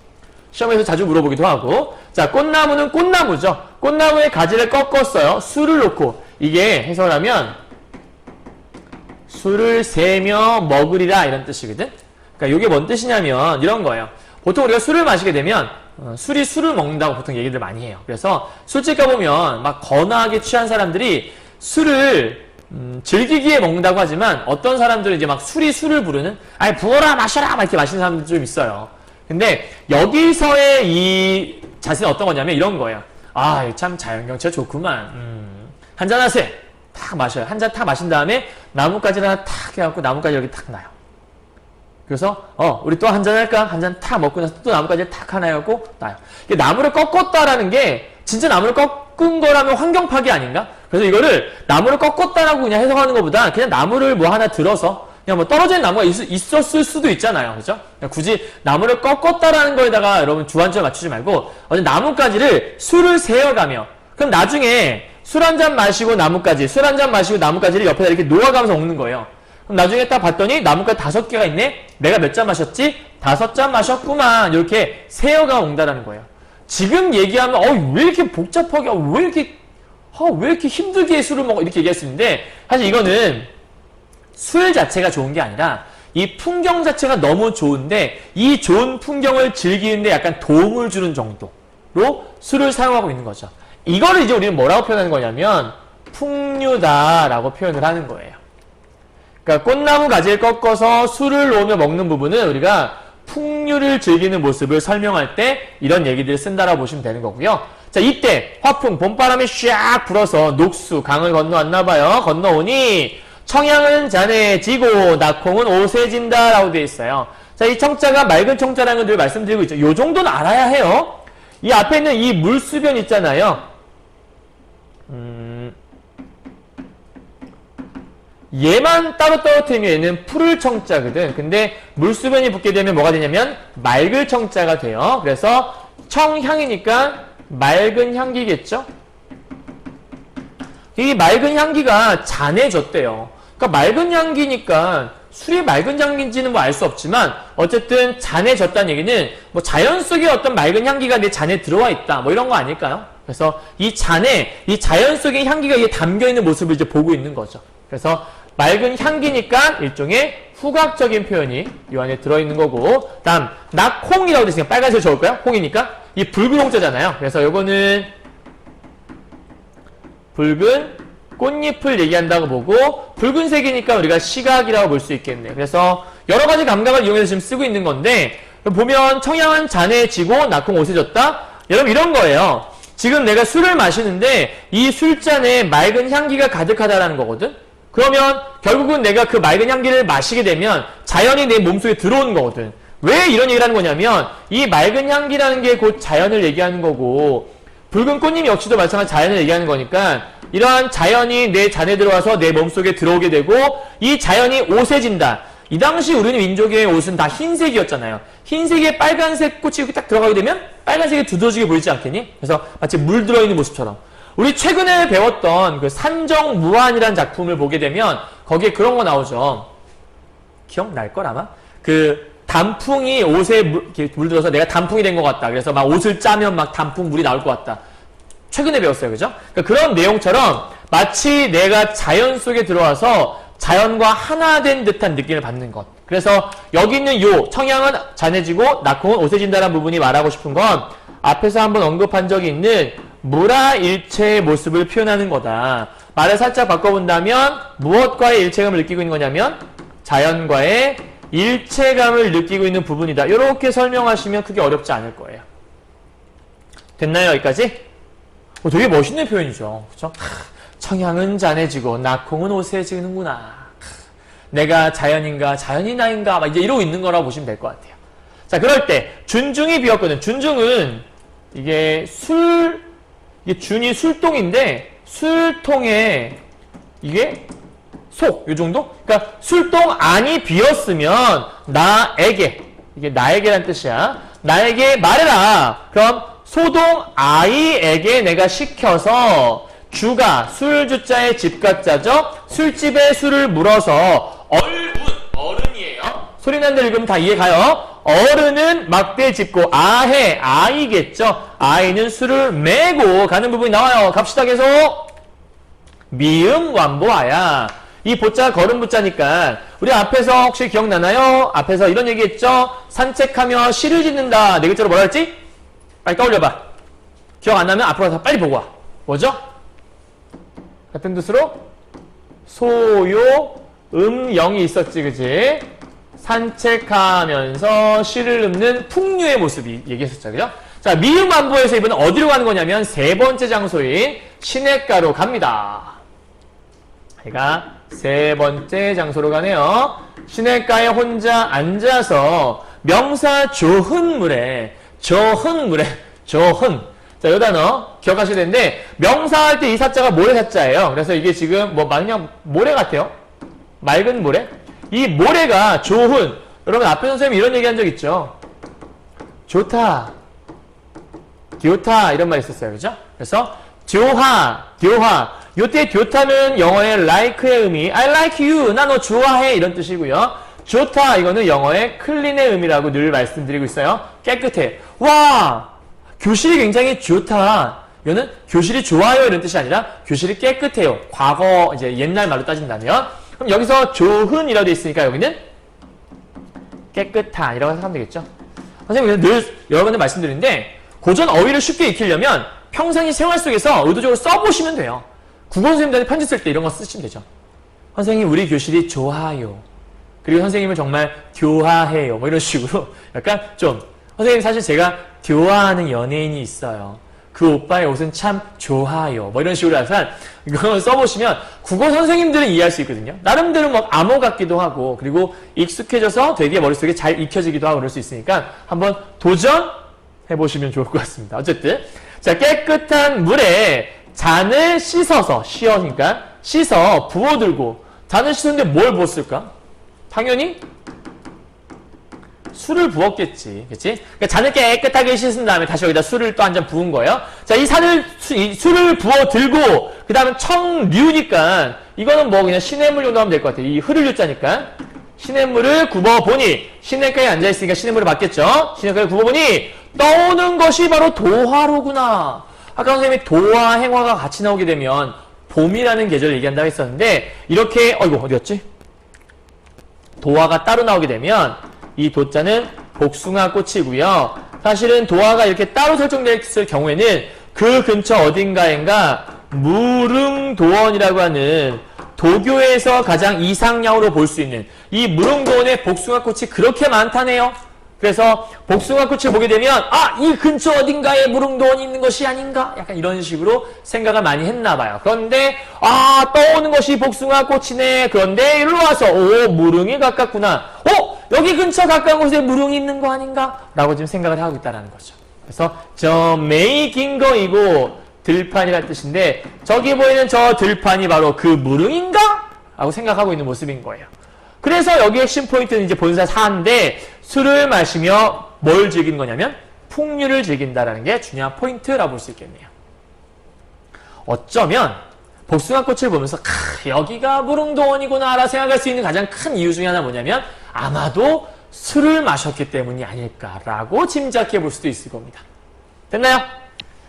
시험에서 자주 물어보기도 하고 자 꽃나무는 꽃나무죠. 꽃나무의 가지를 꺾었어요. 수를 놓고 이게 해석을 하면 술을 세며 먹으리라 이런 뜻이거든. 그러니까 이게 뭔 뜻이냐면 이런 거예요. 보통 우리가 술을 마시게 되면 술이 술을 먹는다고 보통 얘기들 많이 해요. 그래서 술집 가보면 막 거나하게 취한 사람들이 술을 즐기기에 먹는다고 하지만 어떤 사람들은 이제 막 술이 술을 부르는 아니 부어라 마셔라 막 이렇게 마시는 사람들 좀 있어요. 근데 여기서의 이 자세는 어떤 거냐면 이런 거예요. 아 참 자연경치가 좋구만. 한잔 하세요. 탁 마셔요. 한 잔 탁 마신 다음에 나뭇가지를 하나 탁 해갖고 나뭇가지 여기 탁 놔요. 그래서 우리 또 한 잔 할까? 한 잔 탁 먹고 나서 또 나뭇가지를 탁 하나 해갖고 놔요. 나무를 꺾었다라는 게 진짜 나무를 꺾은 거라면 환경 파괴 아닌가? 그래서 이거를 나무를 꺾었다라고 그냥 해석하는 것보다 그냥 나무를 뭐 하나 들어서 그냥 뭐 떨어져 있는 나무가 있었을 수도 있잖아요. 그죠? 굳이 나무를 꺾었다라는 거에다가 여러분 주안점 맞추지 말고 어제 나뭇가지를 술을 세어가며 그럼 나중에 술 한 잔 마시고 나뭇가지, 술 한 잔 마시고 나뭇가지를 옆에다 이렇게 놓아가면서 먹는 거예요. 그럼 나중에 딱 봤더니 나뭇가지 5개가 있네? 내가 몇 잔 마셨지? 5잔 마셨구만. 이렇게 세어가 온다라는 거예요. 지금 얘기하면, 왜 이렇게 복잡하게, 왜 이렇게 힘들게 술을 먹어? 이렇게 얘기할 수 있는데, 사실 이거는 술 자체가 좋은 게 아니라, 이 풍경 자체가 너무 좋은데, 이 좋은 풍경을 즐기는데 약간 도움을 주는 정도로 술을 사용하고 있는 거죠. 이거를 이제 우리는 뭐라고 표현하는 거냐면 풍류다라고 표현을 하는 거예요. 그러니까 꽃나무 가지를 꺾어서 술을 놓으며 먹는 부분은 우리가 풍류를 즐기는 모습을 설명할 때 이런 얘기들을 쓴다라고 보시면 되는 거고요. 자, 이때 화풍, 봄바람이 샥 불어서 녹수, 강을 건너왔나 봐요. 건너오니 청양은 잔해지고 낙홍은 오세진다 라고 되어 있어요. 자, 이 청자가 맑은 청자라는 걸 늘 말씀드리고 있죠. 요 정도는 알아야 해요. 이 앞에 있는 이 물수변 있잖아요. 얘만 따로 떨어뜨리면 얘는 푸를 청자거든. 근데 물수변이 붙게 되면 뭐가 되냐면 맑을 청자가 돼요. 그래서 청향이니까 맑은 향기겠죠? 이 맑은 향기가 잔해졌대요. 그러니까 맑은 향기니까 술이 맑은 향기인지는 뭐 알 수 없지만 어쨌든 잔해졌다는 얘기는 뭐 자연 속에 어떤 맑은 향기가 내 잔에 들어와 있다. 뭐 이런 거 아닐까요? 그래서 이 잔에 이 자연 속의 향기가 이게 담겨있는 모습을 이제 보고 있는 거죠. 그래서 맑은 향기니까 일종의 후각적인 표현이 이 안에 들어있는 거고 다음 낙홍이라고 되어 있으니까 빨간색 적을까요? 홍이니까 이 붉은 홍자잖아요. 그래서 요거는 붉은 꽃잎을 얘기한다고 보고 붉은색이니까 우리가 시각이라고 볼 수 있겠네요. 그래서 여러 가지 감각을 이용해서 지금 쓰고 있는 건데 보면 청양은 잔해지고 낙홍 오세졌다. 여러분 이런 거예요. 지금 내가 술을 마시는데 이 술잔에 맑은 향기가 가득하다라는 거거든. 그러면 결국은 내가 그 맑은 향기를 마시게 되면 자연이 내 몸속에 들어오는 거거든. 왜 이런 얘기를 하는 거냐면 이 맑은 향기라는 게 곧 자연을 얘기하는 거고 붉은 꽃잎 역시도 마찬가지 자연을 얘기하는 거니까 이러한 자연이 내 잔에 들어와서 내 몸속에 들어오게 되고 이 자연이 오세진다. 이 당시 우리는 민족의 옷은 다 흰색이었잖아요. 흰색에 빨간색 꽃이 이렇게 딱 들어가게 되면 빨간색이 두드러지게 보이지 않겠니? 그래서 마치 물 들어있는 모습처럼. 우리 최근에 배웠던 그 산정무한이라는 작품을 보게 되면 거기에 그런 거 나오죠. 기억날 걸 아마? 그 단풍이 옷에 물들어서 내가 단풍이 된 것 같다. 그래서 막 옷을 짜면 막 단풍 물이 나올 것 같다. 최근에 배웠어요. 그죠? 그러니까 그런 내용처럼 마치 내가 자연 속에 들어와서 자연과 하나 된 듯한 느낌을 받는 것. 그래서 여기 있는 요 청양은 잔해지고 낙홍은 오세진다라는 부분이 말하고 싶은 건 앞에서 한번 언급한 적이 있는 무라일체의 모습을 표현하는 거다. 말을 살짝 바꿔본다면 무엇과의 일체감을 느끼고 있는 거냐면 자연과의 일체감을 느끼고 있는 부분이다. 이렇게 설명하시면 크게 어렵지 않을 거예요. 됐나요? 여기까지? 되게 멋있는 표현이죠. 그렇죠? 청양은 잔해지고 낙홍은 오세지는구나. 내가 자연인가 자연이 나인가 막 이제 이러고 있는 거라고 보시면 될 것 같아요. 자, 그럴 때 준중이 비었거든. 준중은 이게 이게 준이 술똥인데 술통에 이게 속, 요 정도? 그러니까 술똥 안이 비었으면 나에게, 이게 나에게란 뜻이야. 나에게 말해라. 그럼 소동 I에게 내가 시켜서 주가 술주자의 집가자죠. 술집에 술을 물어서 어른이에요. 소리 난 대로 읽으면 다 이해가요. 어른은 막대 짚고 아이겠죠. 아이는 술을 메고 가는 부분이 나와요. 갑시다 계속. 미음 완보아야. 이 보자 걸음 보자니까 우리 앞에서 혹시 기억나나요? 앞에서 이런 얘기했죠. 산책하며 시를 짓는다. 네 글자로 뭐라 했지? 빨리 떠올려봐. 기억 안 나면 앞으로 가서 빨리 보고 와. 뭐죠? 같은 뜻으로 소요 영이 있었지, 그지? 산책하면서 시를 읊는 풍류의 모습이 얘기했었죠, 그죠? 자, 미음 안보에서 이번엔 어디로 가는 거냐면 세 번째 장소인 시냇가로 갑니다. 제가 세 번째 장소로 가네요. 시냇가에 혼자 앉아서 명사 조흔물에 조흔. 자, 요 단어 기억하셔야 되는데 명사할 때 이 사자가 모래사자예요. 그래서 이게 지금 뭐 그냥 모래 같아요. 맑은 모래. 이 모래가 조흔. 여러분 앞에 선생님이 이런 얘기한 적 있죠. 좋다. 이런 말 있었어요. 그죠? 그래서 듀하. 요때 듀타는 영어의 like의 의미 I like you. 나 너 좋아해. 이런 뜻이고요. 좋다. 이거는 영어의 clean의 의미라고 늘 말씀드리고 있어요. 깨끗해. 와! 교실이 굉장히 좋다. 이거는 교실이 좋아요. 이런 뜻이 아니라 교실이 깨끗해요. 과거, 이제 옛날 말로 따진다면. 그럼 여기서 조흔이라고 되어 있으니까 여기는 깨끗한 이라고 생각하면 되겠죠. 선생님이 늘 여러분들 말씀드리는데 고전 어휘를 쉽게 익히려면 평상시 생활 속에서 의도적으로 써보시면 돼요. 국어 선생님들한테 편지 쓸 때 이런 거 쓰시면 되죠. 선생님 우리 교실이 좋아요. 그리고 선생님을 정말 교화해요. 뭐 이런 식으로 약간 좀 선생님 사실 제가 좋아하는 연예인이 있어요. 그 오빠의 옷은 참 좋아요. 뭐 이런 식으로 약간 이거 써보시면 국어 선생님들은 이해할 수 있거든요. 나름대로 막 암호 같기도 하고 익숙해져서 되게 머릿속에 잘 익혀지기도 하고 그럴 수 있으니까 한번 도전해보시면 좋을 것 같습니다. 어쨌든 자, 깨끗한 물에 잔을 씻어서 씻으니까 씻어 부어들고 잔을 씻었는데 뭘 부었을까? 당연히 술을 부었겠지. 그치? 그러니까 잔을 깨끗하게 씻은 다음에 다시 여기다 술을 또 한 잔 부은 거예요. 자, 이 술을 부어 들고, 그 다음에 청류니까, 이거는 뭐 그냥 시냇물 정도 하면 될 것 같아요. 이 흐를 유자니까. 시냇물을 굽어보니, 시냇가에 앉아있으니까 시냇물을 맞겠죠? 시냇가에 굽어보니, 떠오는 것이 바로 도화로구나. 아까 선생님이 도화, 행화가 같이 나오게 되면, 봄이라는 계절을 얘기한다고 했었는데, 이렇게, 어디였지? 도화가 따로 나오게 되면, 이 도자는 복숭아 꽃이고요. 사실은 도화가 이렇게 따로 설정됐을 경우에는 그 근처 어딘가인가 무릉도원이라고 하는 도교에서 가장 이상향으로 볼 수 있는 이 무릉도원에 복숭아 꽃이 그렇게 많다네요. 그래서 복숭아 꽃을 보게 되면 이 근처 어딘가에 무릉도원이 있는 것이 아닌가? 약간 이런 식으로 생각을 많이 했나 봐요. 그런데 떠오는 것이 복숭아 꽃이네. 그런데 일로 와서 무릉이 가깝구나. 여기 근처 가까운 곳에 무릉이 있는 거 아닌가? 라고 지금 생각을 하고 있다는 거죠. 그래서 저 매이 긴 거이고 들판이라는 뜻인데 저기 보이는 저 들판이 바로 그 무릉인가? 라고 생각하고 있는 모습인 거예요. 그래서 여기 핵심 포인트는 이제 본사 4인데 술을 마시며 뭘 즐기는 거냐면 풍류를 즐긴다라는 게 중요한 포인트라고 볼 수 있겠네요. 어쩌면 복숭아 꽃을 보면서 여기가 무릉도원이구나 라 생각할 수 있는 가장 큰 이유 중에 하나 뭐냐면 아마도 술을 마셨기 때문이 아닐까라고 짐작해 볼 수도 있을 겁니다. 됐나요?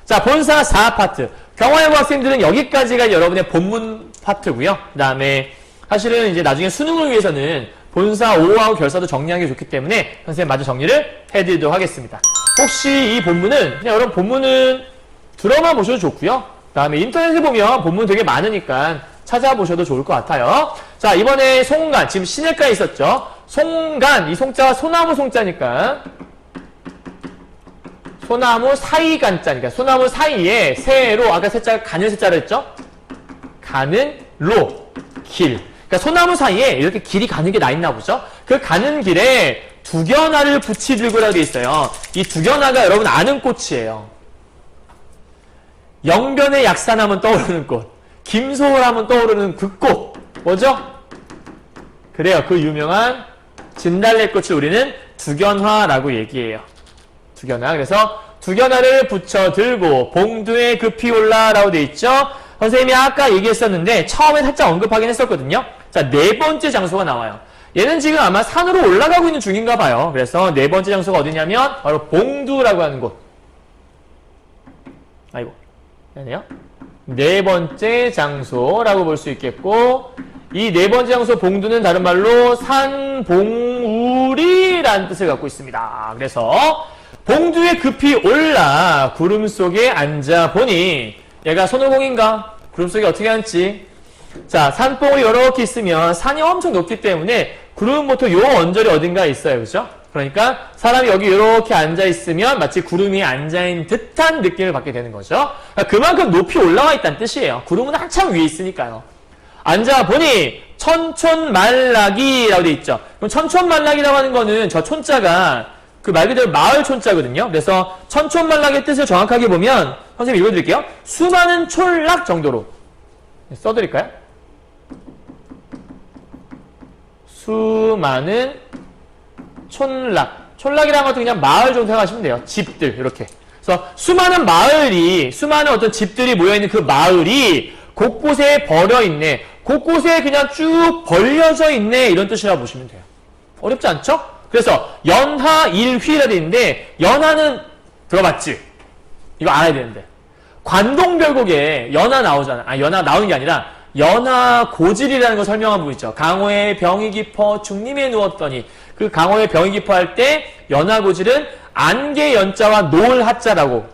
자, 본사 4파트. 경화여고 학생들은 여기까지가 여러분의 본문 파트고요. 그 다음에 사실은 이제 나중에 수능을 위해서는 본사 5하고 결사도 정리하는 게 좋기 때문에 선생님 마저 정리를 해드리도록 하겠습니다. 혹시 이 본문은 그냥 여러분 본문은 들어만 보셔도 좋고요. 그 다음에 인터넷에 보면 본문 되게 많으니까 찾아보셔도 좋을 것 같아요. 자, 이번에 송간, 지금 시냇가에 있었죠. 송간, 이 송자가 소나무 송자니까 소나무 사이간자니까 소나무 사이에 새로 아까 새자가 가는 새자를 했죠. 가는 로, 길. 그러니까 소나무 사이에 이렇게 길이 가는 게 나 있나 보죠. 그 가는 길에 두견화를 붙이 들고라고 되어 있어요. 이 두견화가 여러분 아는 꽃이에요. 영변의 약산하면 떠오르는 꽃. 김소월하면 떠오르는 그 꽃. 뭐죠? 그래요. 그 유명한 진달래꽃을 우리는 두견화라고 얘기해요. 두견화. 그래서 두견화를 붙여 들고 봉두에 급히 올라라고 돼 있죠. 선생님이 아까 얘기했었는데 처음에 살짝 언급하긴 했었거든요. 자, 네 번째 장소가 나와요. 얘는 지금 아마 산으로 올라가고 있는 중인가 봐요. 그래서 네 번째 장소가 어디냐면 바로 봉두라고 하는 곳. 아이고, 미안해요. 네 번째 장소라고 볼 수 있겠고, 이 네 번째 장소 봉두는 다른 말로 산봉우리라는 뜻을 갖고 있습니다. 그래서 봉두에 급히 올라 구름 속에 앉아 보니 얘가 손오공인가? 구름 속에 어떻게 앉지? 자, 산봉우리 이렇게 있으면 산이 엄청 높기 때문에 구름 모터 요 언저리 어딘가에 있어요. 그죠? 그러니까 사람이 여기 이렇게 앉아있으면 마치 구름 위에 앉아있는 듯한 느낌을 받게 되는 거죠. 그러니까 그만큼 높이 올라와 있다는 뜻이에요. 구름은 한참 위에 있으니까요. 앉아보니 천촌말락이라고 돼 있죠. 그럼 천촌말락이라고 하는 거는 저 촌자가 그 말 그대로 마을 촌자거든요. 그래서 천촌말락의 뜻을 정확하게 보면 선생님 읽어드릴게요. 수많은 촌락 정도로 써드릴까요? 수많은 촌락. 촌락이라는 것도 그냥 마을 정도 생각하시면 돼요. 집들, 이렇게. 그래서 수많은 마을이, 수많은 어떤 집들이 모여있는 그 마을이 곳곳에 버려있네. 곳곳에 그냥 쭉 벌려져 있네. 이런 뜻이라고 보시면 돼요. 어렵지 않죠? 그래서 연하일휘라 되어 있는데, 연하는 들어봤지? 이거 알아야 되는데. 관동별곡에 연하 나오잖아. 아, 연하 나오는 게 아니라, 연하고질이라는 거 설명한 부분 있죠. 강호의 병이 깊어 중림에 누웠더니 그 강호의 병이 깊어 할 때 연하고질은 안개 연자와 노을 하자라고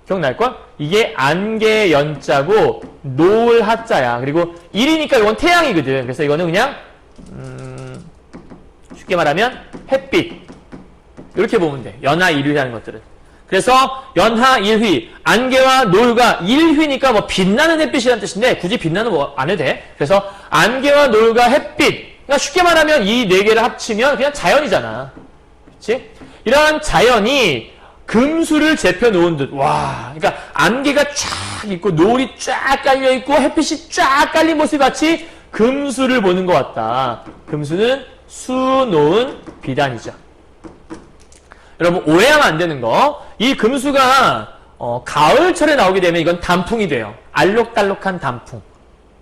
기억날걸? 이게 안개 연자고 노을 하자야. 그리고 일이니까 이건 태양이거든. 그래서 이거는 그냥 쉽게 말하면 햇빛 이렇게 보면 돼. 연하일휘라는 것들은. 그래서 연하일휘, 안개와 노을과 일휘니까 뭐 빛나는 햇빛이라는 뜻인데 굳이 빛나는 뭐 안 해도 돼. 그래서 안개와 노을과 햇빛, 그러니까 쉽게 말하면 이 네 개를 합치면 그냥 자연이잖아. 그렇지? 이러한 자연이 금수를 재펴 놓은 듯. 와, 그러니까 안개가 쫙 있고 노을이 쫙 깔려 있고 햇빛이 쫙 깔린 모습 같이 금수를 보는 것 같다. 금수는 수놓은 비단이죠. 여러분 오해하면 안 되는 거. 이 금수가 가을철에 나오게 되면 이건 단풍이 돼요. 알록달록한 단풍.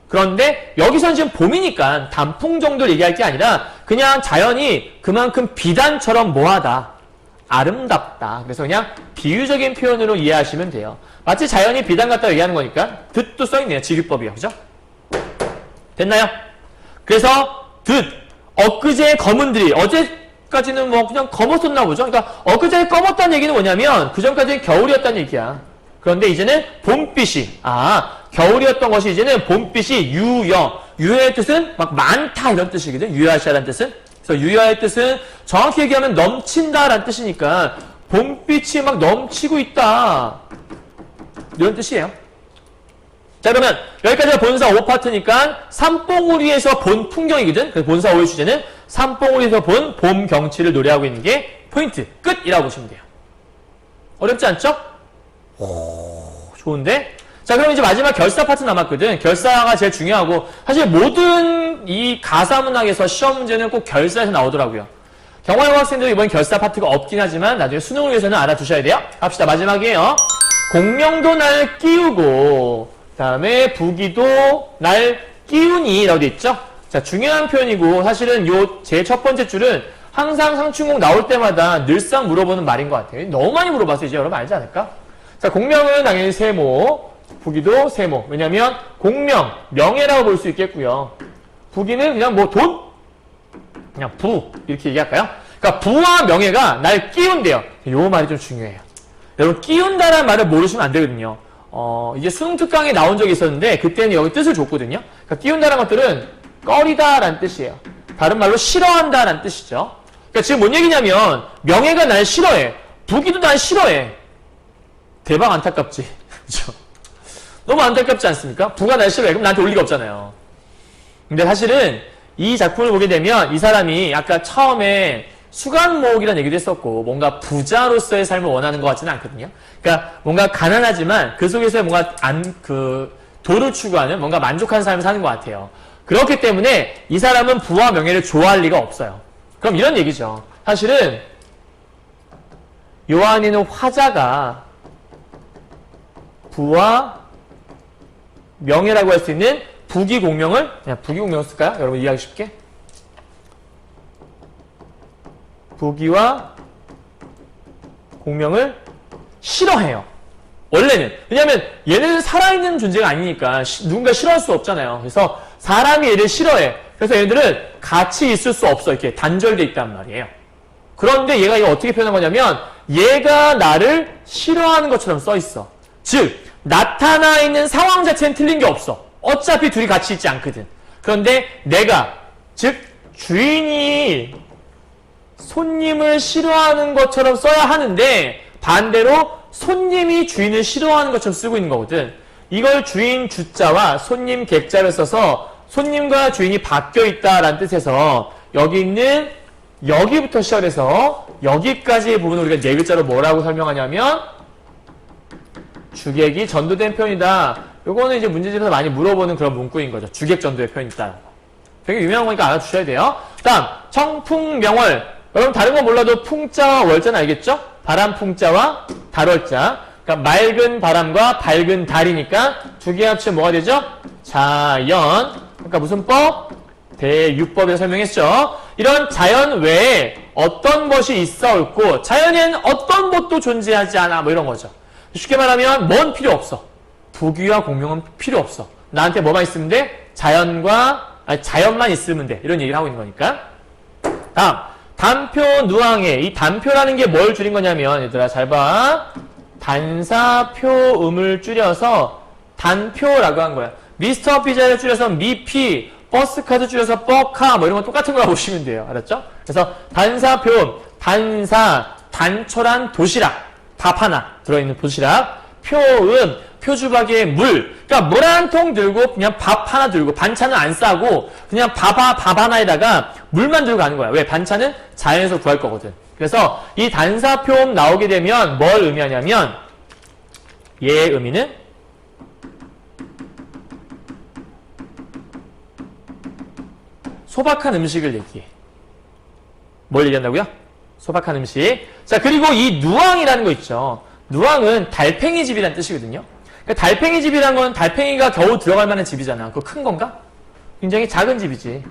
그런데 여기서는 지금 봄이니까 단풍 정도를 얘기할 게 아니라 그냥 자연이 그만큼 비단처럼 뭐하다. 아름답다. 그래서 그냥 비유적인 표현으로 이해하시면 돼요. 마치 자연이 비단 같다고 얘기하는 거니까 듯도 써있네요. 직유법이요. 그죠? 됐나요? 그래서 듯, 엊그제 검은들이 어제까지는 뭐 그냥 검었었나 보죠. 그러니까 엊그제 검었다는 얘기는 뭐냐면 그전까지는 겨울이었다는 얘기야. 그런데 이제는 봄빛이, 겨울이었던 것이 이제는 봄빛이 유여. 유여의 뜻은 막 많다 이런 뜻이거든. 유여하시라는 뜻은. 그래서 유여의 뜻은 정확히 얘기하면 넘친다라는 뜻이니까 봄빛이 막 넘치고 있다. 이런 뜻이에요. 자, 그러면 여기까지가 본사 5파트니까 산봉우리에서 본 풍경이거든. 그래서 본사 5의 주제는 산봉우리에서 본 봄 경치를 노래하고 있는 게 포인트, 끝이라고 보시면 돼요. 어렵지 않죠? 오, 좋은데? 자, 그럼 이제 마지막 결사 파트 남았거든. 결사가 제일 중요하고 사실 모든 이 가사문학에서 시험 문제는 꼭 결사에서 나오더라고요. 경화여고 학생들도 이번 결사 파트가 없긴 하지만 나중에 수능을 위해서는 알아두셔야 돼요. 갑시다. 마지막이에요. 공명도 날 끼우고 다음에 부기도 날 끼우니 라고 돼 있죠. 자, 중요한 표현이고 사실은 요 제 첫 번째 줄은 항상 상충곡 나올 때마다 늘상 물어보는 말인 것 같아요. 너무 많이 물어봐서 이제 여러분 알지 않을까? 자, 공명은 당연히 세모, 부기도 세모. 왜냐면 공명, 명예라고 볼 수 있겠고요. 부기는 그냥 뭐 돈? 그냥 부 이렇게 얘기할까요? 그러니까 부와 명예가 날 끼운대요. 요 말이 좀 중요해요. 여러분 끼운다라는 말을 모르시면 안 되거든요. 이제 수능 특강에 나온 적이 있었는데 그때는 여기 뜻을 줬거든요. 그러니까 끼운다라는 것들은 꺼리다라는 뜻이에요. 다른 말로 싫어한다라는 뜻이죠. 그러니까 지금 뭔 얘기냐면 명예가 날 싫어해. 부기도 날 싫어해. 대박 안타깝지. 그렇죠? 너무 안타깝지 않습니까? 부가 날 싫어해. 그럼 나한테 올 리가 없잖아요. 근데 사실은 이 작품을 보게 되면 이 사람이 아까 처음에 수간목이라는 얘기도 했었고 뭔가 부자로서의 삶을 원하는 것 같지는 않거든요. 그러니까 뭔가 가난하지만 그 속에서 뭔가 도를 추구하는 뭔가 만족한 삶을 사는 것 같아요. 그렇기 때문에 이 사람은 부와 명예를 좋아할 리가 없어요. 그럼 이런 얘기죠. 사실은 요한이는 화자가 부와 명예라고 할 수 있는 부기공명을, 그냥 부기공명을 쓸까요? 여러분 이해하기 쉽게. 부기와 공명을 싫어해요. 원래는. 왜냐면 얘네는 살아있는 존재가 아니니까 누군가 싫어할 수 없잖아요. 그래서 사람이 얘를 싫어해. 그래서 얘네들은 같이 있을 수 없어. 이렇게 단절돼 있단 말이에요. 그런데 얘가 이거 어떻게 표현한 거냐면 얘가 나를 싫어하는 것처럼 써 있어. 즉 나타나 있는 상황 자체는 틀린 게 없어. 어차피 둘이 같이 있지 않거든. 그런데 내가, 즉 주인이 손님을 싫어하는 것처럼 써야 하는데 반대로 손님이 주인을 싫어하는 것처럼 쓰고 있는 거거든. 이걸 주인 주자와 손님 객자를 써서 손님과 주인이 바뀌어 있다라는 뜻에서 여기 있는 여기부터 시작해서 여기까지의 부분을 우리가 네 글자로 뭐라고 설명하냐면 주객이 전도된 표현이다. 요거는 이제 문제집에서 많이 물어보는 그런 문구인 거죠. 주객 전도의 표현이 있다. 되게 유명한 거니까 알아두셔야 돼요. 다음 청풍명월. 여러분 다른 건 몰라도 풍자와 월자는 알겠죠? 바람 풍자와 달월자. 그러니까 맑은 바람과 밝은 달이니까 두 개 합치면 뭐가 되죠? 자연. 그러니까 무슨 법? 대유법에서 설명했죠. 이런 자연 외에 어떤 것이 있어 없고 자연에는 어떤 것도 존재하지 않아. 뭐 이런 거죠. 쉽게 말하면 뭔 필요 없어. 부귀와 공명은 필요 없어. 나한테 뭐만 있으면 돼? 자연만 있으면 돼. 이런 얘기를 하고 있는 거니까. 다음 단표 누항에. 이 단표라는 게 뭘 줄인 거냐면 얘들아 잘 봐. 단사표음을 줄여서 단표라고 한 거야. 미스터 피자를 줄여서 미피, 버스카드 줄여서 버카 뭐 이런 거 똑같은 거라고 보시면 돼요. 알았죠? 그래서 단사표음, 단사, 단촐한 도시락, 밥 하나 들어있는 도시락, 표음, 표주박이의 물. 그러니까 물 한 통 들고 그냥 밥 하나 들고 반찬은 안 싸고 그냥 밥 하나에다가 물만 들고 가는 거야. 왜? 반찬은 자연에서 구할 거거든. 그래서 이 단사표음 나오게 되면 뭘 의미하냐면 얘의 의미는 소박한 음식을 얘기해. 뭘 얘기한다고요? 소박한 음식. 자, 그리고 이 누앙이라는 거 있죠. 누앙은 달팽이 집이라는 뜻이거든요. 그러니까 달팽이 집이라는 건 달팽이가 겨우 들어갈 만한 집이잖아. 그거 큰 건가? 굉장히 작은 집이지.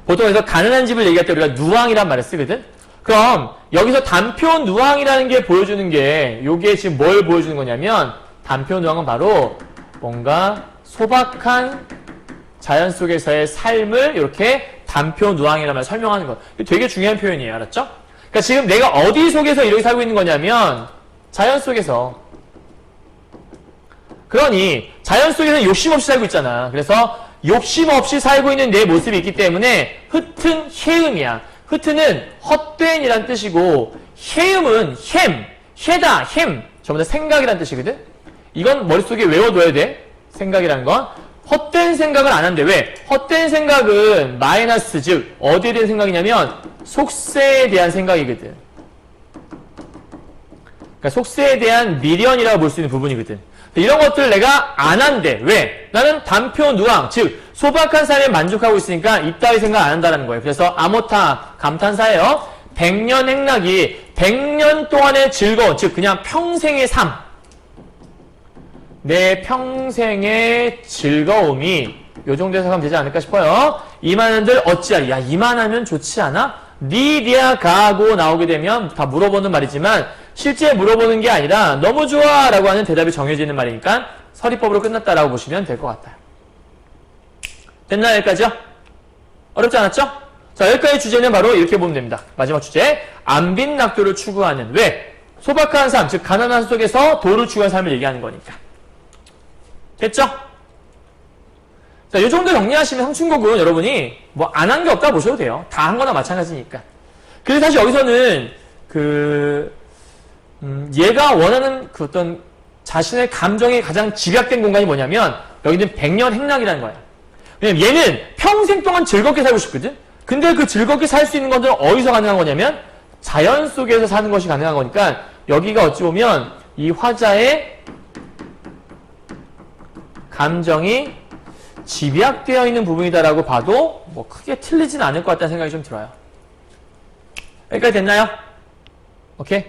보통 그래서 가난한 집을 얘기할 때 우리가 누앙이란 말을 쓰거든? 그럼 여기서 단표 누앙이라는 게 보여주는 게 요게 지금 뭘 보여주는 거냐면 단표 누앙은 바로 뭔가 소박한 자연 속에서의 삶을 이렇게 단표 누앙이라는 말을 설명하는 거. 되게 중요한 표현이에요. 알았죠? 그러니까 지금 내가 어디 속에서 이렇게 살고 있는 거냐면 자연 속에서. 그러니 자연 속에서는 욕심 없이 살고 있잖아. 그래서 욕심 없이 살고 있는 내 모습이 있기 때문에 흩은 해음이야. 흩은은 헛된이란 뜻이고 해음은 해다, 전부 다 생각이란 뜻이거든. 이건 머릿속에 외워둬야 돼. 생각이라는 건. 헛된 생각을 안 한대. 왜? 헛된 생각은 마이너스, 즉 어디에 대한 생각이냐면 속세에 대한 생각이거든. 그러니까 속세에 대한 미련이라고 볼 수 있는 부분이거든. 이런 것들 내가 안 한대. 왜? 나는 단표 누앙, 즉 소박한 삶에 만족하고 있으니까 이따위 생각 안 한다는 거예요. 그래서 아모타 감탄사예요. 100년 행락이 100년 동안의 즐거움, 즉 그냥 평생의 삶, 내 평생의 즐거움이 요 정도에서 하면 되지 않을까 싶어요. 이만한들 어찌하리. 야, 이만하면 좋지 않아? 니디아 가고 나오게 되면 다 물어보는 말이지만 실제 물어보는 게 아니라 너무 좋아 라고 하는 대답이 정해지는 말이니까 서리법으로 끝났다라고 보시면 될 것 같아요. 됐나요? 여기까지요? 어렵지 않았죠? 자, 여기까지 주제는 바로 이렇게 보면 됩니다. 마지막 주제. 안빈낙도를 추구하는. 왜? 소박한 삶, 즉 가난한 삶 속에서 도를 추구하는 삶을 얘기하는 거니까. 됐죠? 자, 이 정도 정리하시면 성춘곡은 여러분이 뭐 안 한 게 없다 보셔도 돼요. 다 한 거나 마찬가지니까. 그래서 사실 여기서는 얘가 원하는 그 어떤 자신의 감정이 가장 집약된 공간이 뭐냐면 여기는 100년 행락이라는 거야. 왜냐면 얘는 평생 동안 즐겁게 살고 싶거든? 근데 그 즐겁게 살 수 있는 건 어디서 가능한 거냐면 자연 속에서 사는 것이 가능한 거니까 여기가 어찌 보면 이 화자의 감정이 집약되어 있는 부분이다라고 봐도 뭐 크게 틀리진 않을 것 같다는 생각이 좀 들어요. 여기까지 됐나요? 오케이?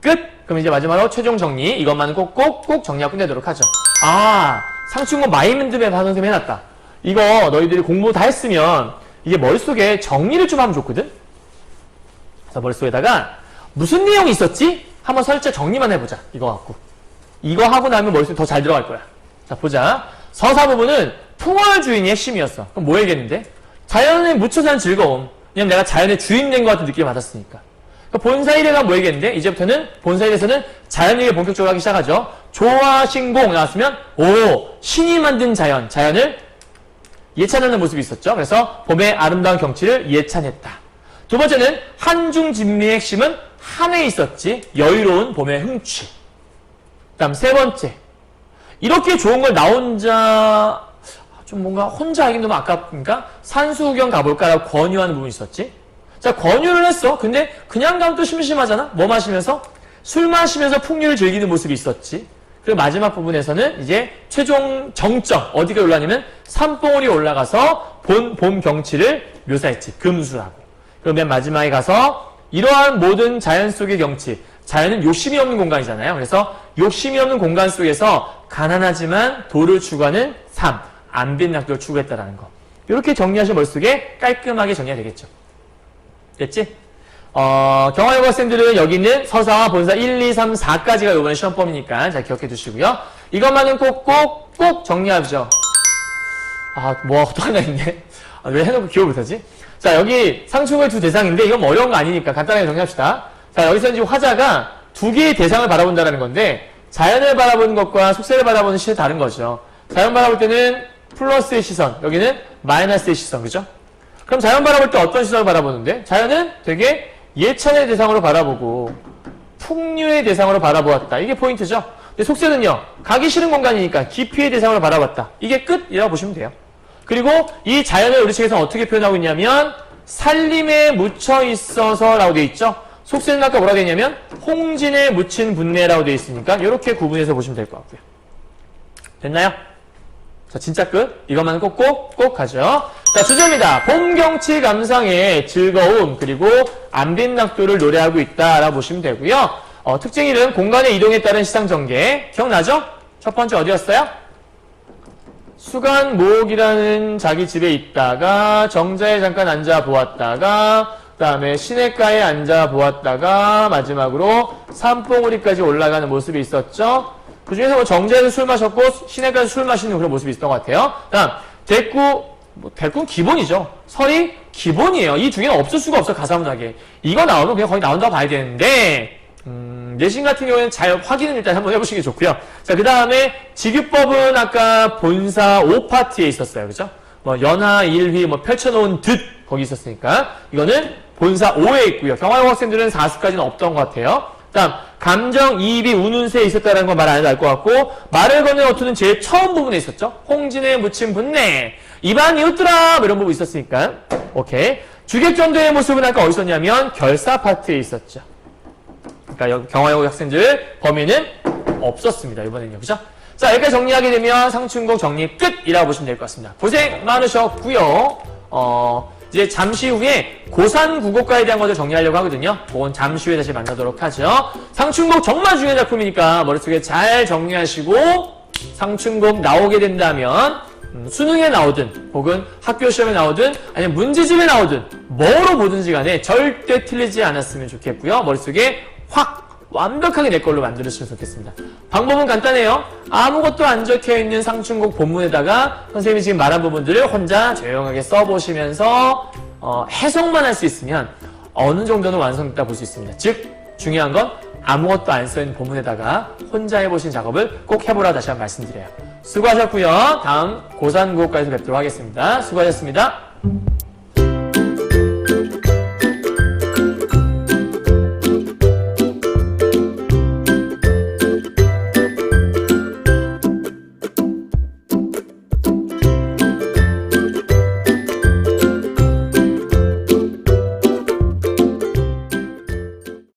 끝! 그럼 이제 마지막으로 최종 정리. 이것만은 꼭 정리하고 끝내도록 하죠. 아, 상충곡 마인드맵 한 선생님 해놨다. 이거 너희들이 공부 다 했으면 이게 머릿속에 정리를 좀 하면 좋거든? 그래서 머릿속에다가 무슨 내용이 있었지? 한번 살짝 정리만 해보자. 이거 갖고. 이거 하고 나면 머릿속에 더 잘 들어갈 거야. 자, 보자. 서사 부분은 풍월주인이 핵심이었어. 그럼 뭐 얘기했는데? 자연에 묻혀 사는 즐거움. 왜냐면 내가 자연의 주인 된 것 같은 느낌을 받았으니까. 그러니까 본사일에가 뭐 얘기했는데? 이제부터는 본사일에서는 자연얘기를 본격적으로 하기 시작하죠. 조화신공 나왔으면 오, 신이 만든 자연을 예찬하는 모습이 있었죠. 그래서 봄의 아름다운 경치를 예찬했다. 두 번째는 한중진미의 핵심은 한에 있었지. 여유로운 봄의 흥취. 그 다음 세 번째. 이렇게 좋은 걸 나 혼자 좀 뭔가 혼자 하긴 너무 아깝니까? 산수구경 가볼까라고 권유하는 부분이 있었지. 자, 권유를 했어. 근데 그냥 가면 또 심심하잖아. 뭐 마시면서? 술 마시면서 풍류를 즐기는 모습이 있었지. 그리고 마지막 부분에서는 이제 최종 정점 어디가 올라가냐면 산봉우리 올라가서 봄 경치를 묘사했지. 금수라고. 그리고 맨 마지막에 가서 이러한 모든 자연 속의 경치, 자연은 욕심이 없는 공간이잖아요. 그래서 욕심이 없는 공간 속에서 가난하지만 도를 추구하는 삶, 안빈낙도를 추구했다라는 거. 이렇게 정리하시면 머릿속에 깔끔하게 정리가 되겠죠. 됐지? 경화여고 학생들은 여기 있는 서사와 본사 1, 2, 3, 4까지가 이번에 시험범위니까 잘 기억해 두시고요. 이것만은 꼭 정리하죠. 아, 뭐가 또 하나 있네. 아, 왜 해놓고 기억 못하지? 자, 여기 상충의 두 대상인데 이건 뭐 어려운 거 아니니까 간단하게 정리합시다. 자, 여기서 이제 화자가 두 개의 대상을 바라본다는 건데 자연을 바라보는 것과 속세를 바라보는 시선이 다른 거죠. 자연 바라볼 때는 플러스의 시선, 여기는 마이너스의 시선, 그죠? 그럼 자연 바라볼 때 어떤 시선을 바라보는데? 자연은 되게 예찬의 대상으로 바라보고 풍류의 대상으로 바라보았다. 이게 포인트죠. 근데 속세는요. 가기 싫은 공간이니까 기피의 대상으로 바라봤다. 이게 끝이라고 보시면 돼요. 그리고 이 자연을 우리 책에서 어떻게 표현하고 있냐면 산림에 묻혀 있어서라고 되어 있죠. 속세는 아까 뭐라고 되어 있냐면 홍진에 묻힌 분내라고 되어 있으니까 이렇게 구분해서 보시면 될 것 같고요. 됐나요? 자, 진짜 끝. 이것만은 꼭 가죠. 자, 주제입니다. 봄 경치 감상의 즐거움 그리고 안빈낙도를 노래하고 있다라고 보시면 되고요. 특징 1은 공간의 이동에 따른 시상 전개. 기억나죠? 첫 번째 어디였어요? 수간목이라는 자기 집에 있다가 정자에 잠깐 앉아 보았다가 그 다음에 시냇가에 앉아 보았다가 마지막으로 산봉우리까지 올라가는 모습이 있었죠. 그 중에서 뭐 정자에서 술 마셨고 시내가에서 술 마시는 그런 모습이 있었던 것 같아요. 다음 대꾸는 기본이죠. 설이 기본이에요. 이 두 개는 없을 수가 없어. 가사문학에 이거 나오면 그냥 거의 나온다고 봐야 되는데 내신 같은 경우에는 잘 확인을 일단 한번 해보시는 게 좋고요. 자, 그 다음에 직유법은 아까 본사 5파트에 있었어요. 그죠? 뭐 연하, 일휘, 뭐 펼쳐놓은 듯 거기 있었으니까 이거는 본사 5에 있고요. 경화여고 학생들은 4수까지는 없던 것 같아요. 다음 감정, 이입이 운운세에 있었다는 건 말 안 해도 알 것 같고 말을 건넨 어투는 제일 처음 부분에 있었죠. 홍진에 묻힌 분내 입안 이웃들아 이런 부분 있었으니까 오케이. 주객전도의 모습은 아까 어디 있었냐면 결사 파트에 있었죠. 그러니까 여기 경화여고 학생들 범위는 없었습니다. 이번에는요. 그죠? 자, 여기까지 정리하게 되면 상충곡 정리 끝이라고 보시면 될 것 같습니다. 고생 많으셨고요. 이제 잠시 후에 고산국어과에 대한 것을 정리하려고 하거든요. 그건 잠시 후에 다시 만나도록 하죠. 상충곡 정말 중요한 작품이니까 머릿속에 잘 정리하시고 상충곡 나오게 된다면 수능에 나오든 혹은 학교 시험에 나오든 아니면 문제집에 나오든 뭐로 보든지 간에 절대 틀리지 않았으면 좋겠고요. 머릿속에 확 완벽하게 내 걸로 만들으시면 좋겠습니다. 방법은 간단해요. 아무것도 안 적혀있는 상충곡 본문에다가 선생님이 지금 말한 부분들을 혼자 조용하게 써보시면서 해석만 할 수 있으면 어느 정도는 완성됐다 볼 수 있습니다. 즉 중요한 건 아무것도 안 써있는 본문에다가 혼자 해보신 작업을 꼭 해보라고 다시 한번 말씀드려요. 수고하셨고요. 다음 고산국어과에서 뵙도록 하겠습니다. 수고하셨습니다.